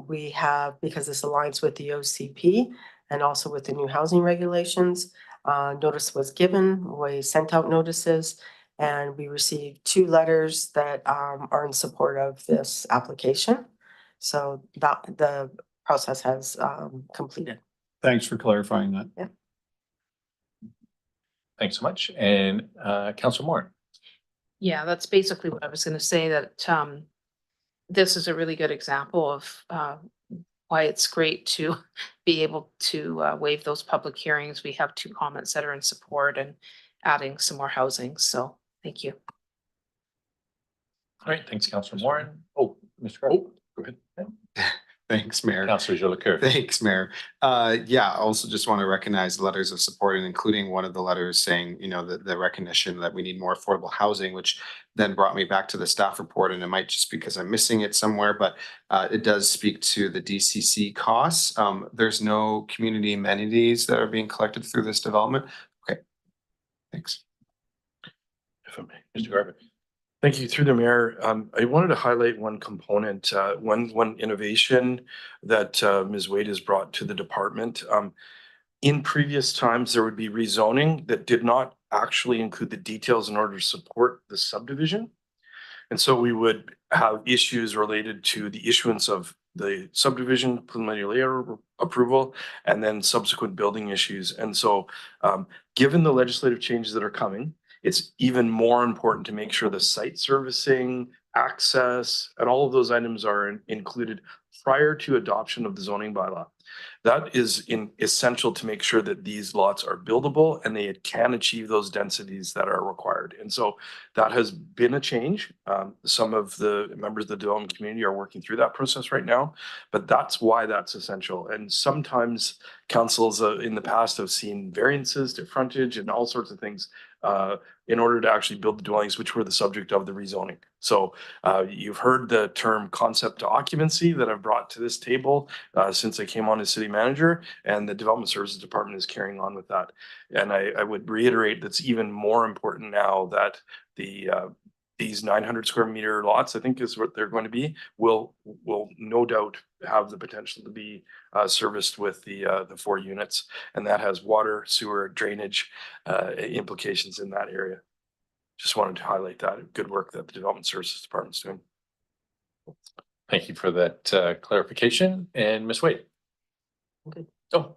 we have, because this aligns with the OCP and also with the new housing regulations, notice was given, we sent out notices, and we received 2 letters that are in support of this application. So that the process has completed. Thanks for clarifying that. Yeah. Thanks so much. And Councillor Moore. Yeah, that's basically what I was gonna say, that this is a really good example of why it's great to be able to waive those public hearings. We have 2 comments that are in support and adding some more housing. So thank you. All right, thanks, Councillor Moore. Oh, Mr. Carter. Go ahead. Thanks, Mayor. Councillor Jolicoeur. Thanks, Mayor. Yeah, I also just want to recognize letters of support, and including one of the letters saying, you know, the recognition that we need more affordable housing, which then brought me back to the staff report, and it might just because I'm missing it somewhere, but it does speak to the DCC costs. There's no community amenities that are being collected through this development. Okay, thanks. If I may, Mr. Garvin. Thank you. Through the mayor, I wanted to highlight one component, one innovation that Ms. Wade has brought to the department. In previous times, there would be rezoning that did not actually include the details in order to support the subdivision. And so we would have issues related to the issuance of the subdivision preliminary layer approval and then subsequent building issues. And so given the legislative changes that are coming, it's even more important to make sure the site servicing, access, and all of those items are included prior to adoption of the zoning bylaw. That is essential to make sure that these lots are buildable and they can achieve those densities that are required. And so that has been a change. Some of the members of the development community are working through that process right now, but that's why that's essential. And sometimes councils in the past have seen variances to frontage and all sorts of things in order to actually build the dwellings, which were the subject of the rezoning. So you've heard the term concept to occupancy that I've brought to this table since I came on as city manager, and the Development Services Department is carrying on with that. And I would reiterate that's even more important now that these 900 square meter lots, I think is what they're going to be, will no doubt have the potential to be serviced with the 4 units, and that has water, sewer, drainage implications in that area. Just wanted to highlight that good work that the Development Services Department is doing. Thank you for that clarification. And Ms. Wade. Okay. Oh,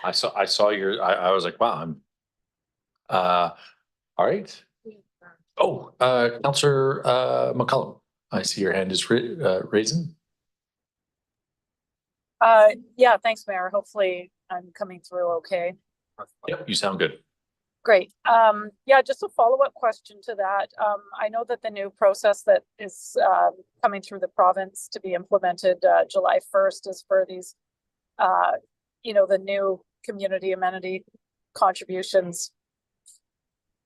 I saw your. I was like, wow. All right. Oh, Councillor McCollum, I see your hand is raising. Yeah, thanks, Mayor. Hopefully I'm coming through okay. Yep, you sound good. Great. Yeah, just a follow-up question to that. I know that the new process that is coming through the province to be implemented July 1st is for these, you know, the new community amenity contributions.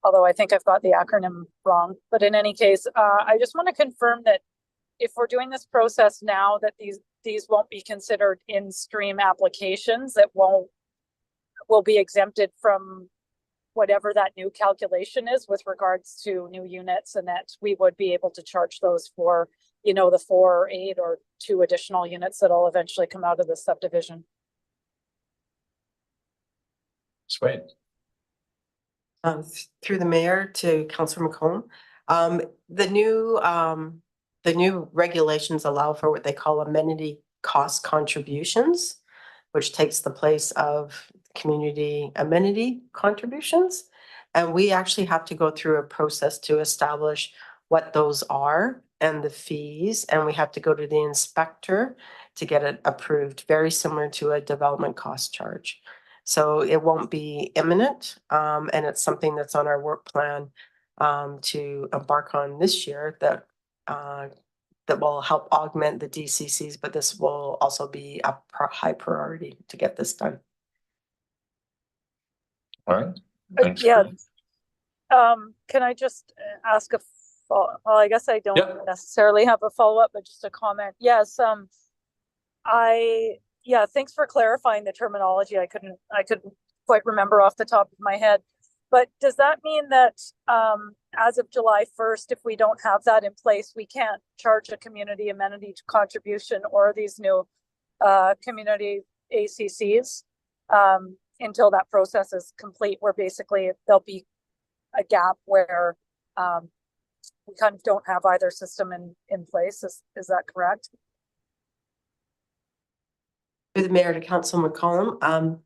Although I think I've got the acronym wrong, but in any case, I just want to confirm that if we're doing this process now, that these won't be considered in-stream applications that will be exempted from whatever that new calculation is with regards to new units, and that we would be able to charge those for, you know, the 4 or 8 or 2 additional units that'll eventually come out of the subdivision. Swade. Through the mayor to Councillor McComb, the new regulations allow for what they call amenity cost contributions, which takes the place of community amenity contributions. And we actually have to go through a process to establish what those are and the fees, and we have to go to the inspector to get it approved, very similar to a development cost charge. So it won't be imminent, and it's something that's on our work plan to embark on this year that that will help augment the DCCs, but this will also be a high priority to get this done. All right. Thanks Yeah. for- Can I just ask well, I guess I don't Yep. necessarily have a follow-up, but just a comment. Yes, yeah, thanks for clarifying the terminology. I couldn't quite remember off the top of my head. But does that mean that as of July 1st, if we don't have that in place, we can't charge a community amenity contribution or these new community ACCs until that process is complete, where basically there'll be a gap where we kind of don't have either system in place. Is that correct? Through the mayor to Council McCollum.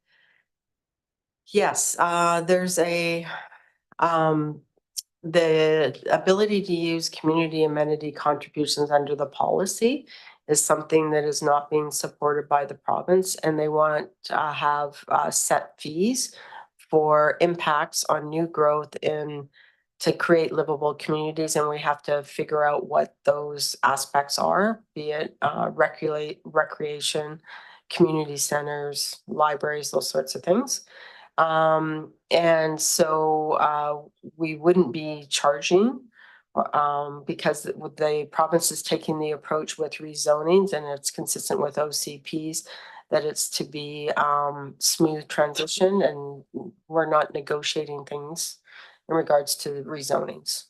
Yes, there's the ability to use community amenity contributions under the policy is something that is not being supported by the province, and they want to have set fees for impacts on new growth to create livable communities, and we have to figure out what those aspects are, be it recreation, community centers, libraries, those sorts of things. And so we wouldn't be charging because the province is taking the approach with rezonings, and it's consistent with OCPs that it's to be smooth transition, and we're not negotiating things in regards to the rezonings.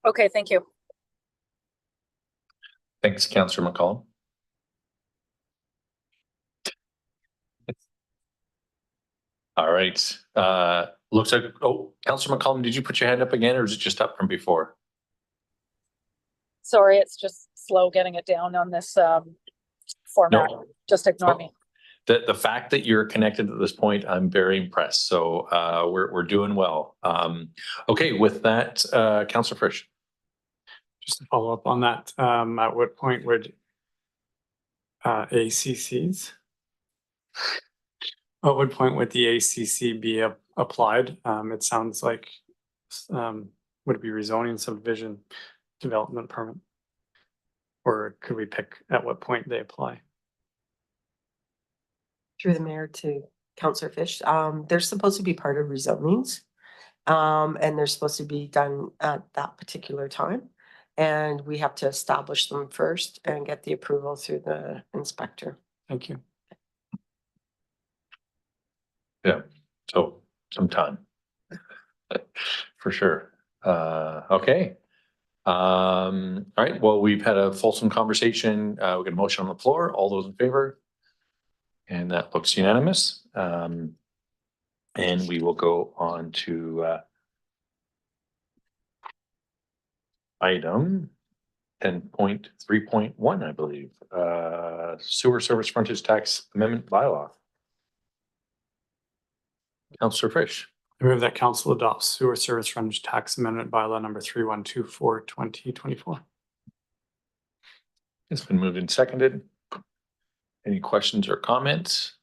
Okay, thank you. Thanks, Councillor McCollum. All right. Looks like, Councillor McCollum, did you put your hand up again, or is it just up from before? Sorry, it's just slow getting it down on this format. No. Just ignore me. The fact that you're connected at this point, I'm very impressed. So we're doing well. Okay, with that, Councillor Frisch. Just to follow up on that, at what point would ACCs? At what point would the ACC be applied? It sounds like, would it be rezoning, subdivision, development permit? Or could we pick at what point they apply? Through the mayor to Councillor Fish, they're supposed to be part of rezonings. And they're supposed to be done at that particular time. And we have to establish them first and get the approval through the inspector. Thank you. Yeah, so some time. For sure. Okay. All right, well, we've had a fulsome conversation. We got a motion on the floor. All those in favor? And that looks unanimous. And we will go on to item 10.3.1, I believe, sewer service frontage tax amendment bylaw. Councillor Frisch. I move that council adopts sewer service frontage tax amendment bylaw number 3124 2024. It's been moved and seconded. Any questions or comments?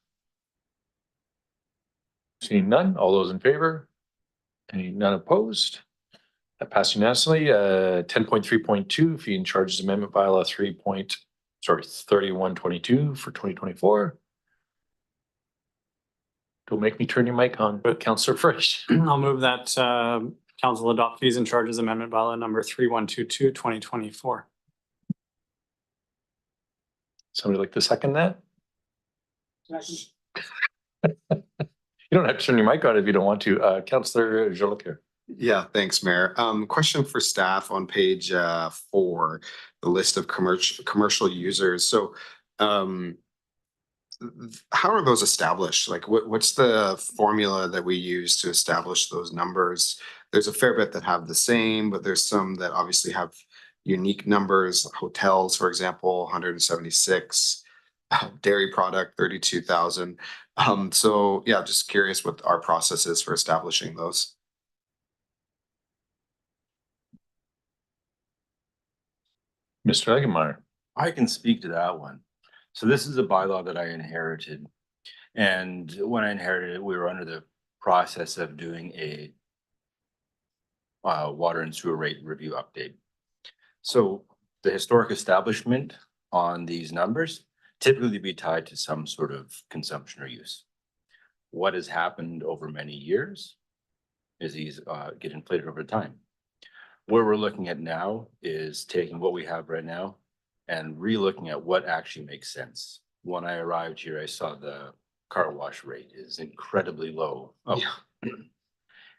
Seeing none, all those in favor? None opposed? That passed unanimously. 10.3.2 fee and charges amendment bylaw 3122 for 2024. Don't make me turn your mic on, but Councillor Frisch. I'll move that council adopt fees and charges amendment bylaw number 3122 2024. Somebody like to second that? You don't have to turn your mic on if you don't want to. Councillor Jolicoeur. Yeah, thanks, Mayor. Question for staff on page 4, the list of commercial users. So how are those established? Like what's the formula that we use to establish those numbers? There's a fair bit that have the same, but there's some that obviously have unique numbers. Hotels, for example, 176, dairy product, 32,000. So yeah, just curious what our process is for establishing those. Mr. Eggenmeyer. I can speak to that one. So this is a bylaw that I inherited. And when I inherited it, we were under the process of doing a water and sewer rate review update. So the historic establishment on these numbers typically be tied to some sort of consumption or use. What has happened over many years is these get inflated over time. Where we're looking at now is taking what we have right now and re-looking at what actually makes sense. When I arrived here, I saw the car wash rate is incredibly low. Oh.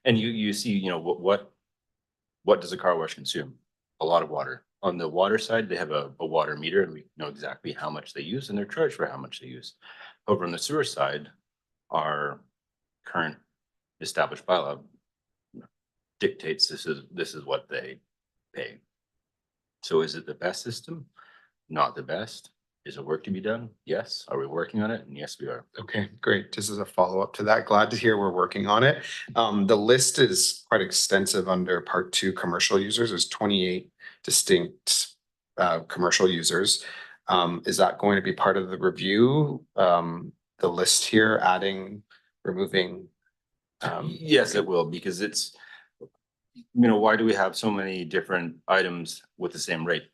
And you see, you know, what does a car wash consume? A lot of water. On the water side, they have a water meter and we know exactly how much they use and they're charged for how much they use. Over on the sewer side, our current established bylaw dictates this is what they pay. So is it the best system? Not the best. Is there work to be done? Yes. Are we working on it? And yes, we are. Okay, great. Just as a follow-up to that, glad to hear we're working on it. The list is quite extensive under part 2 commercial users. There's 28 distinct commercial users. Is that going to be part of the review? The list here, adding, removing? Yes, it will, because it's, you know, why do we have so many different items with the same rate?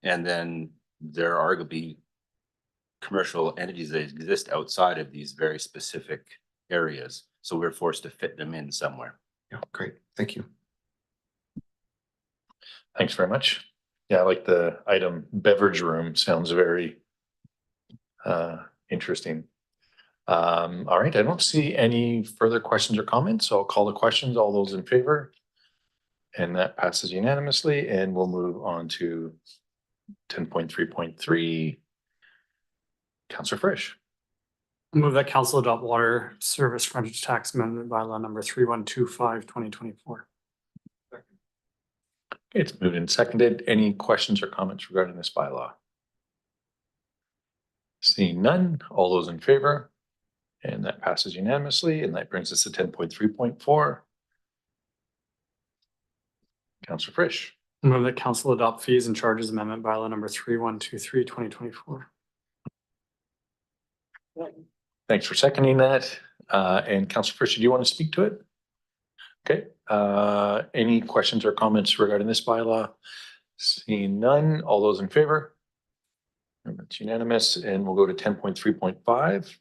And then there are going to be commercial entities that exist outside of these very specific areas. So we're forced to fit them in somewhere. Yeah, great. Thank you. Thanks very much. Yeah, I like the item beverage room. Sounds very interesting. All right, I don't see any further questions or comments, so I'll call the questions. All those in favor? And that passes unanimously, and we'll move on to 10.3.3. Councillor Frisch. Move that council adopt water service frontage tax amendment bylaw number 3125/2024. It's moved and seconded. Any questions or comments regarding this bylaw? Seeing none, all those in favor? And that passes unanimously, and that brings us to 10.3.4. Councillor Frisch. Move that council adopt fees and charges amendment bylaw number 3123/2024. Thanks for seconding that. And Councillor Frisch, do you want to speak to it? Okay, any questions or comments regarding this bylaw? Seeing none, all those in favor? And that's unanimous, and we'll go to 10.3.5.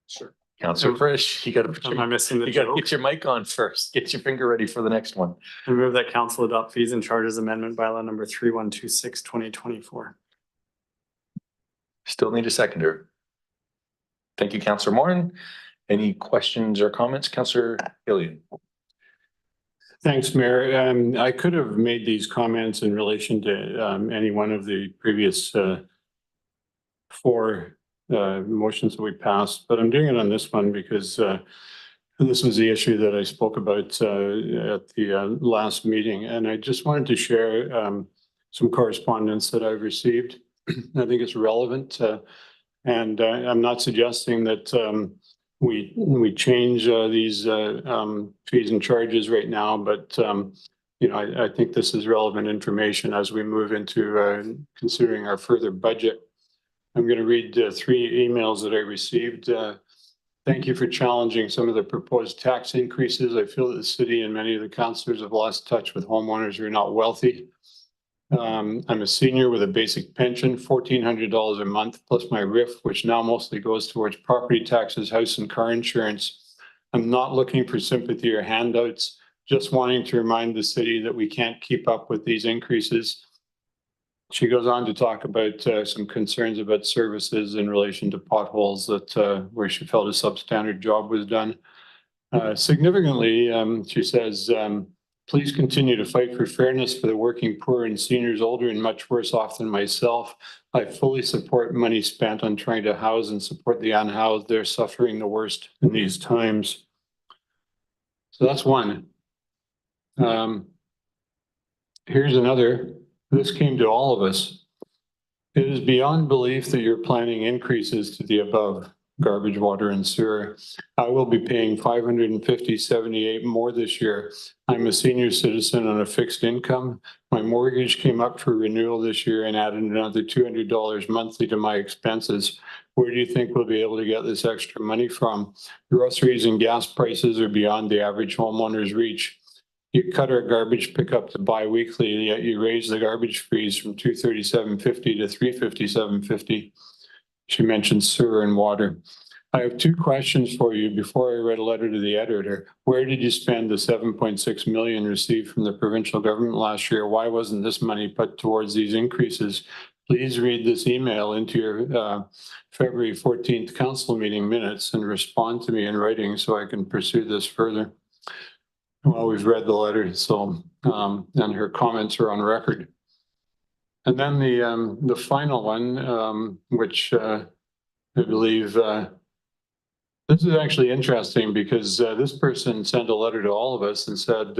Sure. Councillor Frisch, you gotta Am I missing the you gotta joke? get your mic on first. Get your finger ready for the next one. I move that council adopt fees and charges amendment bylaw number 3126/2024. Still need a seconder. Thank you, Councillor Moran. Any questions or comments? Councillor Hillian. Thanks, Mayor. I could have made these comments in relation to any one of the previous 4 motions that we passed, but I'm doing it on this one because this was the issue that I spoke about at the last meeting, and I just wanted to share some correspondence that I've received. I think it's relevant, and I'm not suggesting that we change these fees and charges right now, but you know, I think this is relevant information as we move into considering our further budget. I'm going to read 3 emails that I received. Thank you for challenging some of the proposed tax increases. I feel that the city and many of the councillors have lost touch with homeowners who are not wealthy. I'm a senior with a basic pension, $1,400 a month, plus my RIF, which now mostly goes towards property taxes, house and car insurance. I'm not looking for sympathy or handouts, just wanting to remind the city that we can't keep up with these increases. She goes on to talk about some concerns about services in relation to potholes that where she felt a substandard job was done. Significantly, she says, please continue to fight for fairness for the working poor and seniors older and much worse off than myself. I fully support money spent on trying to house and support the unhoused. They're suffering the worst in these times. So that's one. Here's another. This came to all of us. It is beyond belief that you're planning increases to the above. garbage, water and sewer. I will be paying $550.78 more this year. I'm a senior citizen on a fixed income. My mortgage came up for renewal this year and added another $200 monthly to my expenses. Where do you think we'll be able to get this extra money from? Groceries and gas prices are beyond the average homeowner's reach. You cut our garbage pickup to bi-weekly, yet you raise the garbage fees from $237.50 to $357.50. She mentioned sewer and water. I have two questions for you before I read a letter to the editor. Where did you spend the $7.6 million received from the provincial government last year? Why wasn't this money put towards these increases? Please read this email into your February 14th council meeting minutes and respond to me in writing so I can pursue this further. Well, we've read the letter, so and her comments are on record. And then the final one, which I believe this is actually interesting because this person sent a letter to all of us and said,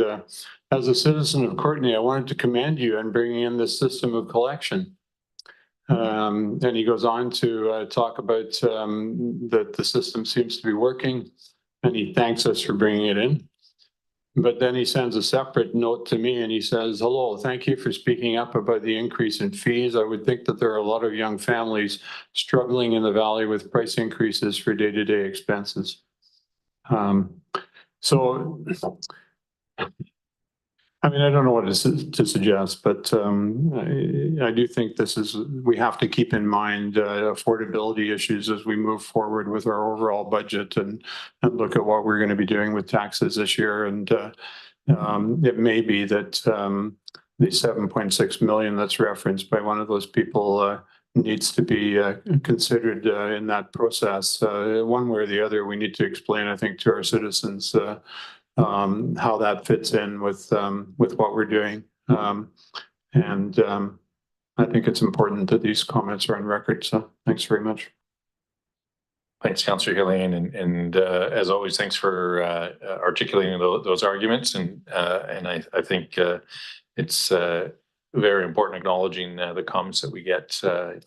as a citizen of Courtenay, I wanted to commend you on bringing in this system of collection. And he goes on to talk about that the system seems to be working, and he thanks us for bringing it in. But then he sends a separate note to me and he says, hello, thank you for speaking up about the increase in fees. I would think that there are a lot of young families struggling in the valley with price increases for day-to-day expenses. So, I mean, I don't know what to suggest, but I do think we have to keep in mind affordability issues as we move forward with our overall budget and look at what we're going to be doing with taxes this year. And it may be that the $7.6 million that's referenced by one of those people needs to be considered in that process. One way or the other, we need to explain, I think, to our citizens how that fits in with what we're doing. And I think it's important that these comments are on record. So thanks very much. Thanks, Councillor Hillian, and as always, thanks for articulating those arguments. And I think it's very important acknowledging the comments that we get,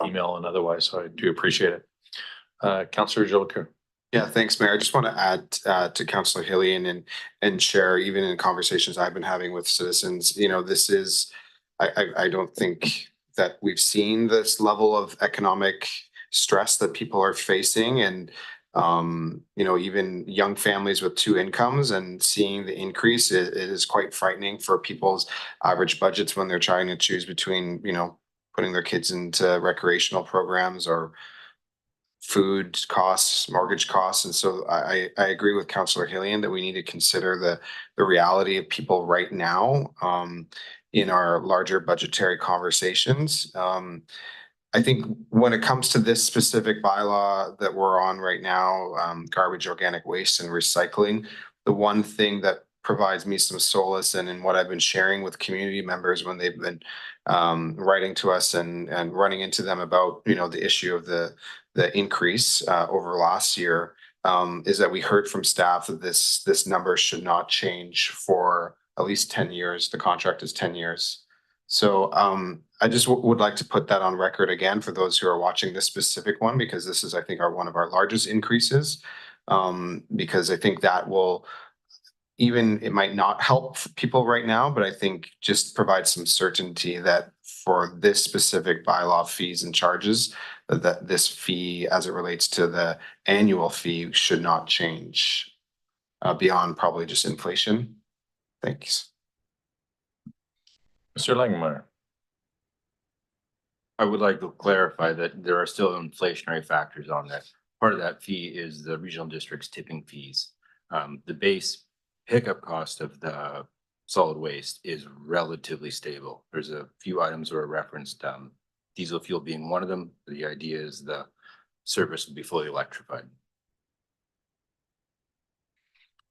email and otherwise. So I do appreciate it. Councillor Jolicoeur. Yeah, thanks, Mayor. I just want to add to Councillor Hillian and share, even in conversations I've been having with citizens, you know, this is, I don't think that we've seen this level of economic stress that people are facing. And, you know, even young families with two incomes and seeing the increase, it is quite frightening for people's average budgets when they're trying to choose between, you know, putting their kids into recreational programs or food costs, mortgage costs. And so I agree with Councillor Hillian that we need to consider the reality of people right now in our larger budgetary conversations. I think when it comes to this specific bylaw that we're on right now, garbage, organic waste and recycling, the one thing that provides me some solace and in what I've been sharing with community members when they've been writing to us and running into them about, you know, the issue of the increase over last year is that we heard from staff that this number should not change for at least 10 years. The contract is 10 years. So I just would like to put that on record again for those who are watching this specific one, because this is, I think, one of our largest increases, because I think that will, even it might not help people right now, but I think just provide some certainty that for this specific bylaw fees and charges, that this fee as it relates to the annual fee should not change beyond probably just inflation. Thanks. Mr. Langemeier. I would like to clarify that there are still inflationary factors on that. Part of that fee is the regional district's tipping fees. The base pickup cost of the solid waste is relatively stable. There's a few items were referenced, diesel fuel being one of them. The idea is the service will be fully electrified.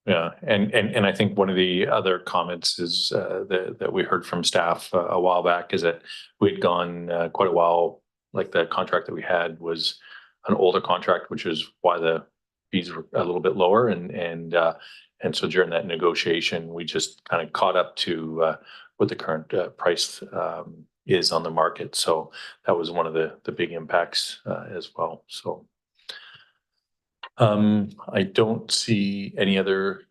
Yeah, and I think one of the other comments is that we heard from staff a while back is that we'd gone quite a while, like the contract that we had was an older contract, which is why the fees were a little bit lower. And so during that negotiation, we just kind of caught up to what the current price is on the market. So that was one of the big impacts as well. So I don't see any other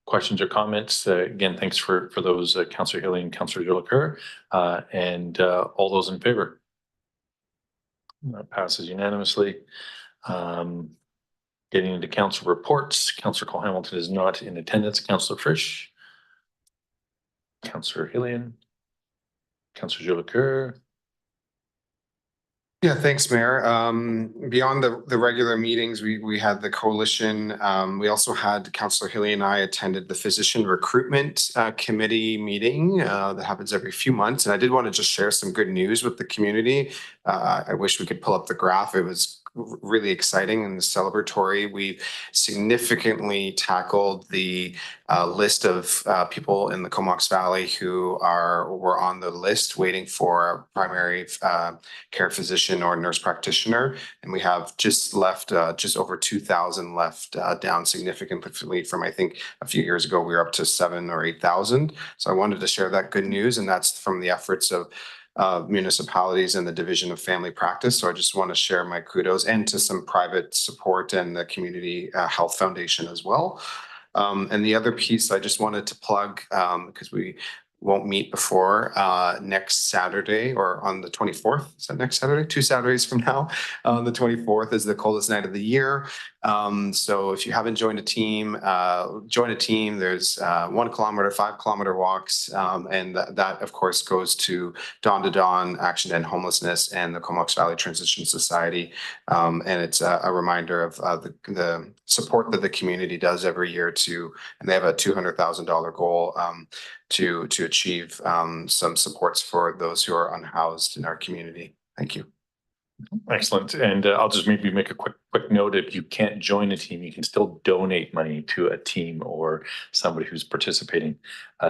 questions or comments. Again, thanks for those, Councillor Hilly and Councillor Jolicoeur, and all those in favor. That passes unanimously. Getting into council reports, Councillor Cole Hamilton is not in attendance. Councillor Frisch, Councillor Hillian, Councillor Jolicoeur. Yeah, thanks, Mayor. Beyond the regular meetings, we had the coalition. We also had Councillor Hilly and I attended the physician recruitment committee meeting that happens every few months. And I did want to just share some good news with the community. I wish we could pull up the graph. It was really exciting and celebratory. We've significantly tackled the list of people in the Comox Valley who were on the list waiting for a primary care physician or nurse practitioner. And we have just left just over 2,000 left, down significantly from, I think, a few years ago, we were up to 7,000 or 8,000. So I wanted to share that good news, and that's from the efforts of municipalities and the Division of Family Practice. So I just want to share my kudos and to some private support and the Community Health Foundation as well. And the other piece I just wanted to plug, because we won't meet before next Saturday or on the 24th. Is that next Saturday? 2 Saturdays from now. On the 24th is the coldest night of the year. So if you haven't joined a team, join a team. There's 1 kilometer, 5 kilometer walks. And that of course goes to Dawn Action to End Homelessness and the Comox Valley Transition Society. And it's a reminder of the support that the community does every year and they have a $200,000 goal to achieve some supports for those who are unhoused in our community. Thank you. Excellent. And I'll just maybe make a quick note. If you can't join a team, you can still donate money to a team or somebody who's participating.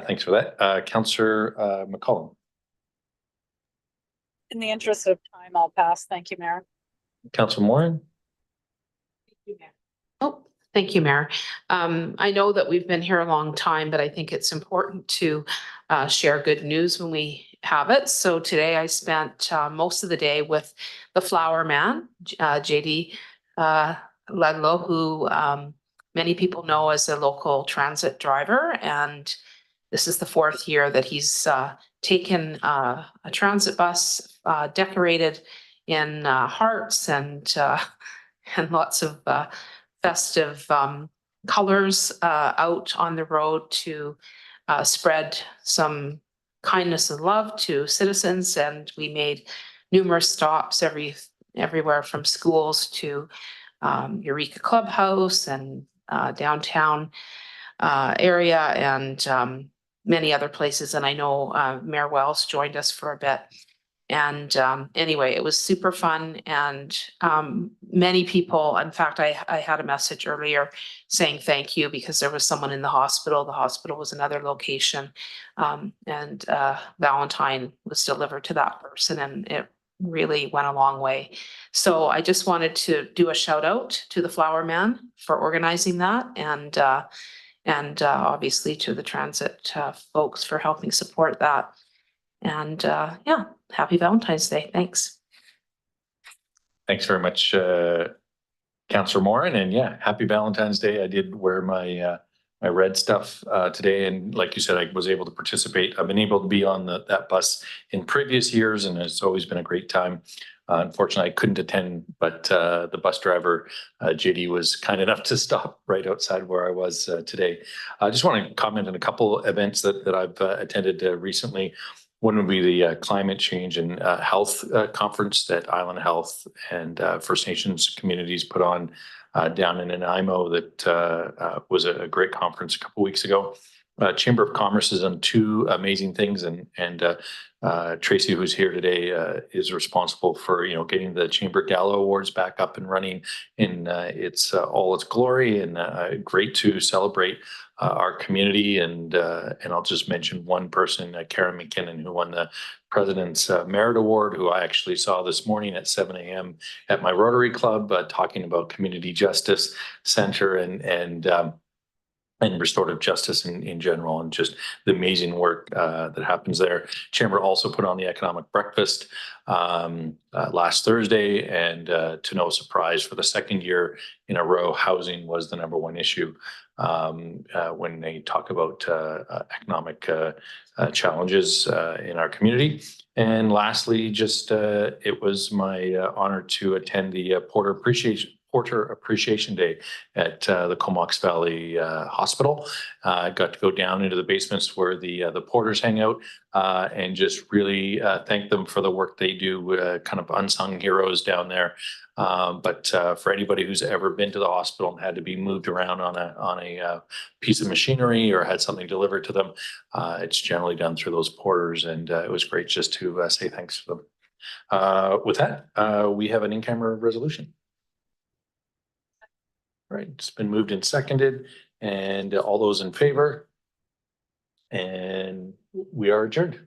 Thanks for that. Councillor McCollum. In the interest of time, I'll pass. Thank you, Mayor. Councillor Morin. Oh, thank you, Mayor. I know that we've been here a long time, but I think it's important to share good news when we have it. So today I spent most of the day with the Flower Man, JD Ludlow, who many people know as a local transit driver. And this is the 4th year that he's taken a transit bus decorated in hearts and lots of festive colors out on the road to spread some kindness and love to citizens. And we made numerous stops everywhere from schools to Eureka Clubhouse and downtown area and many other places. And I know Mayor Wells joined us for a bit. And anyway, it was super fun. And many people, in fact, I had a message earlier saying thank you because there was someone in the hospital. The hospital was another location. And Valentine was delivered to that person, and it really went a long way. So I just wanted to do a shout out to the Flower Man for organizing that, and obviously to the transit folks for helping support that. And yeah, happy Valentine's Day. Thanks. Thanks very much, Councillor Morin. And yeah, happy Valentine's Day. I did wear my my red stuff today. And like you said, I was able to participate. I've been able to be on that bus in previous years, and it's always been a great time. Unfortunately, I couldn't attend, but the bus driver, JD, was kind enough to stop right outside where I was today. I just want to comment on a couple events that I've attended recently. One would be the Climate Change and Health Conference that Island Health and First Nations communities put on down in Nanaimo. That was a great conference a couple weeks ago. Chamber of Commerce has done 2 amazing things, and Tracy, who's here today, is responsible for getting the Chamber Gala Awards back up and running in all its glory, and great to celebrate our community. And I'll just mention one person, Karen McKinnon, who won the President's Merit Award, who I actually saw this morning at 7 a.m. at my Rotary Club, talking about Community Justice Center and and restorative justice in general, and just the amazing work that happens there. Chamber also put on the economic breakfast last Thursday, and to no surprise, for the second year in a row, housing was the #1 issue when they talk about economic challenges in our community. And lastly, just it was my honor to attend the Porter Appreciation Day at the Comox Valley Hospital. I got to go down into the basements where the porters hang out and just really thank them for the work they do, kind of unsung heroes down there. But for anybody who's ever been to the hospital and had to be moved around on a piece of machinery or had something delivered to them, it's generally done through those porters, and it was great just to say thanks to them. With that, we have an in-camera resolution. Right, it's been moved and seconded, and all those in favor. And we are adjourned.